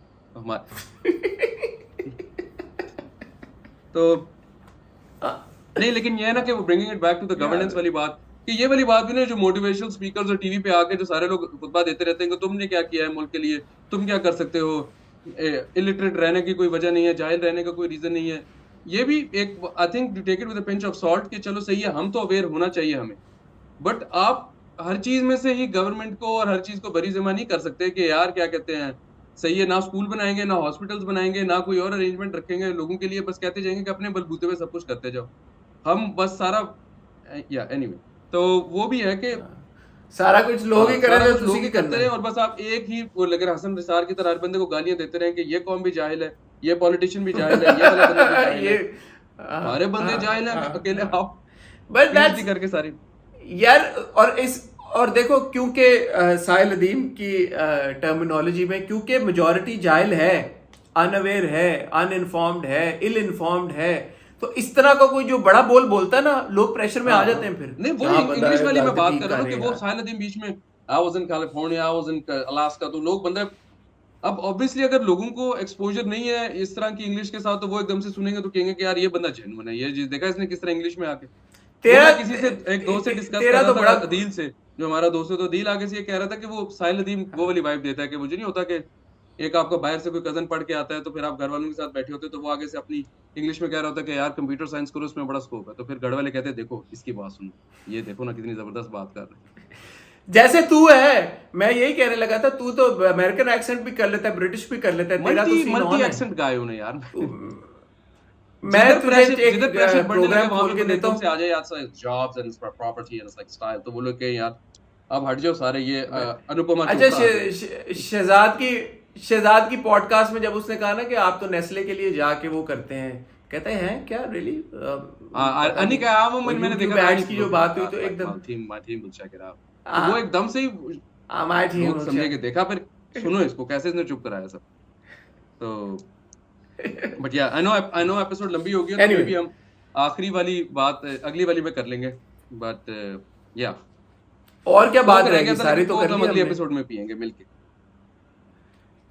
तो नहीं, लेकिन ये है ना कि वो bringing it back to the governance वाली बात, कि ये वाली बात भी ना, जो मोटिवेशनल स्पीकर्स और टीवी पे आके जो सारे लोग खुतबा देते रहते हैं कि तुमने क्या किया है मुल्क के लिए, तुम क्या कर सकते हो, इलिटरेट रहने की कोई वजह नहीं है, जाहिल रहने का कोई रीजन नहीं है। ये भी एक I think to take it with a pinch of salt कि चलो सही है, हम तो अवेयर होना चाहिए हमें, बट आप हर चीज में से ही गवर्नमेंट को और हर चीज को बरी ज़िम्मा नहीं कर सकते कि यार क्या कहते हैं, सही है ना स्कूल बनाएंगे, ना हॉस्पिटल्स बनाएंगे, ना कोई और अरेंजमेंट रखेंगे लोगों के लिए, बस कहते जाएंगे कि अपने बलबूते पे सब कुछ करते जाओ, हम बस सारा या एनीवे। तो वो भी है कि सारा कुछ लोग ही कर रहे हैं, लोग ही करते हैं, और बस आप एक ही वो लगे हसन निसार की तरह हर बंदे को गालियां देते रहे कि ये कौम भी जाहिल है, ये पॉलिटिशियन भी जाहिल है, ये वाला बंदा भी जाहिल है, सारे बंदे जाहिल हैं, अकेले आप बट दैट्स करके सारी यार। और देखो, क्योंकि साहिल अदीम की टर्मिनोलॉजी में, क्योंकि मेजॉरिटी जाहिल है, अनअवेयर है, अनइन्फॉर्म्ड है, इल इन्फॉर्म्ड है, तो इस तरह का कोई जो बड़ा बोल बोलता है ना, लोग प्रेशर में आ जाते हैं फिर। नहीं, वो इंग्लिश वाली मैं बात कर रहा हूँ कि वो साहिल अदीम बीच में I was in California, I was in Alaska, तो लोग बंदे अब ऑब्वियसली अगर लोगों को एक्सपोजर नहीं है इस तरह की इंग्लिश के साथ, तो वो एकदम से सुनेंगे तो कहेंगे कि यार ये बंदा जेन्युइन है, ये देखा इसने किस तरह इंग्लिश में आके। तेरा किसी से एक दोस्त से डिस्कस कर रहा था, अदील से, जो हमारा दोस्त है, तो अदील आगे से ये कह रहा था कि वो साहिल अदीम वो वाली वाइब देता है कि मुझे नहीं होता कि एक आपका बाहर से कोई कजन पढ़ के आता है तो फिर आप घर वालों के साथ बैठे होते, तो वो आगे से अपनी इंग्लिश में कह रहा होता है कि यार कंप्यूटर साइंस करो, उसमें बड़ा स्कोप है, तो फिर घर वाले कहते हैं देखो इसकी बात सुनो, ये देखो ना कितनी जबरदस्त बात कर रहे हैं। जैसे तू है, मैं यही कहने लगा था, तू तो अमेरिकन एक्सेंट भी कर लेता है, ब्रिटिश भी कर लेता है, तेरा तो सीन मल्टी एक्सेंट गाय हूं यार मैं तुझे एक प्रोग्राम खोल के देता हूं से आ जाए यार, jobs and property and like style, तो वो लोग कहे यार अब हट जाओ सारे, ये अनुपमा। अच्छा, शहजाद की पॉडकास्ट में जब उसने कहा ना कि आप तो नेस्ले के लिए जाके वो करते हैं, कहते हैं क्या रियली अनिका मैंने देखा एड्स की जो बात हुई तो एकदम my team will check it out, वो एकदम से ही माय टीम समझे के देखा, फिर सुनो इसको कैसे इसने चुप कराया सब। तो बट या आई नो एपिसोड लंबी हो गई है, तो भी हम आखिरी वाली बात अगली वाली में कर लेंगे, बट या और क्या बात रहेगी, सारी तो कर ली, अगले एपिसोड में पिएंगे मिलके।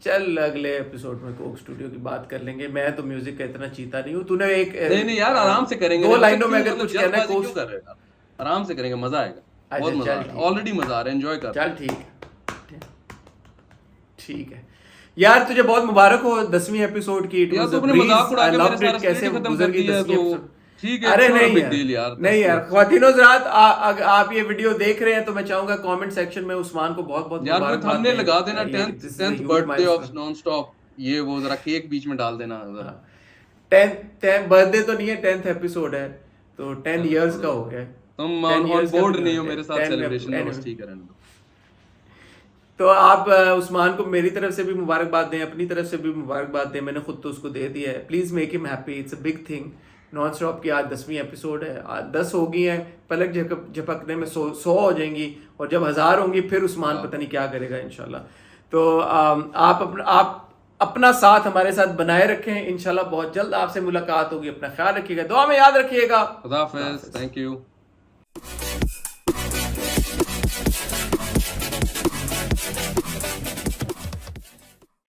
चल अगले एपिसोड में कोक स्टूडियो की बात कर लेंगे। मैं तो म्यूजिक का इतना चीता नहीं हूँ, तूने एक नहीं यार आराम से करेंगे, 2 लाइनों में अगर कुछ कहना है क्यों कर रहे हैं, आराम से करेंगे, मजा आएगा, बहुत मजा आ रहा है, ऑलरेडी मजा आ रहा है, एंजॉय कर। चल ठीक है यार, तुझे बहुत मुबारक हो 10वीं एपिसोड की। यार तुमने मजाक उड़ा के मेरे सारा कैसे गुजर गई 10वीं एपिसोड। ठीक है, अरे नहीं यार ख्वातीनो हज़रात, आप ये वीडियो देख रहे हैं तो मैं चाहूंगा कमेंट सेक्शन में उस्मान को बहुत बहुत यार फिर थंबनेल लगा देना 10th बर्थडे ऑफ नॉनस्टॉप, ये वो जरा केक बीच में डाल देना जरा। 10th बर्थडे तो नहीं है, 10th एपिसोड है, तो 10 इयर्स का हो गया। तुम ऑन बोर्ड नहीं हो मेरे साथ सेलिब्रेशन में, बस ठीक है रहने दो। तो आप उस्मान को मेरी तरफ से भी मुबारकबाद दें, अपनी तरफ से भी मुबारकबाद दें, मैंने खुद तो उसको दे दिया है। Please make him happy, it's a big thing. Non stop की आज 10वीं एपिसोड है, आज 10 हो गई हैं, पलक झपकने में 100 हो जाएंगी, और जब 1000 होंगी फिर उस्मान पता नहीं क्या करेगा इंशाल्लाह। तो आप अपना साथ हमारे साथ बनाए रखें, इंशाल्लाह बहुत जल्द आपसे मुलाकात होगी। अपना ख्याल रखिएगा, दुआ में याद रखिएगा। खुदा हाफिज़, थैंक यू।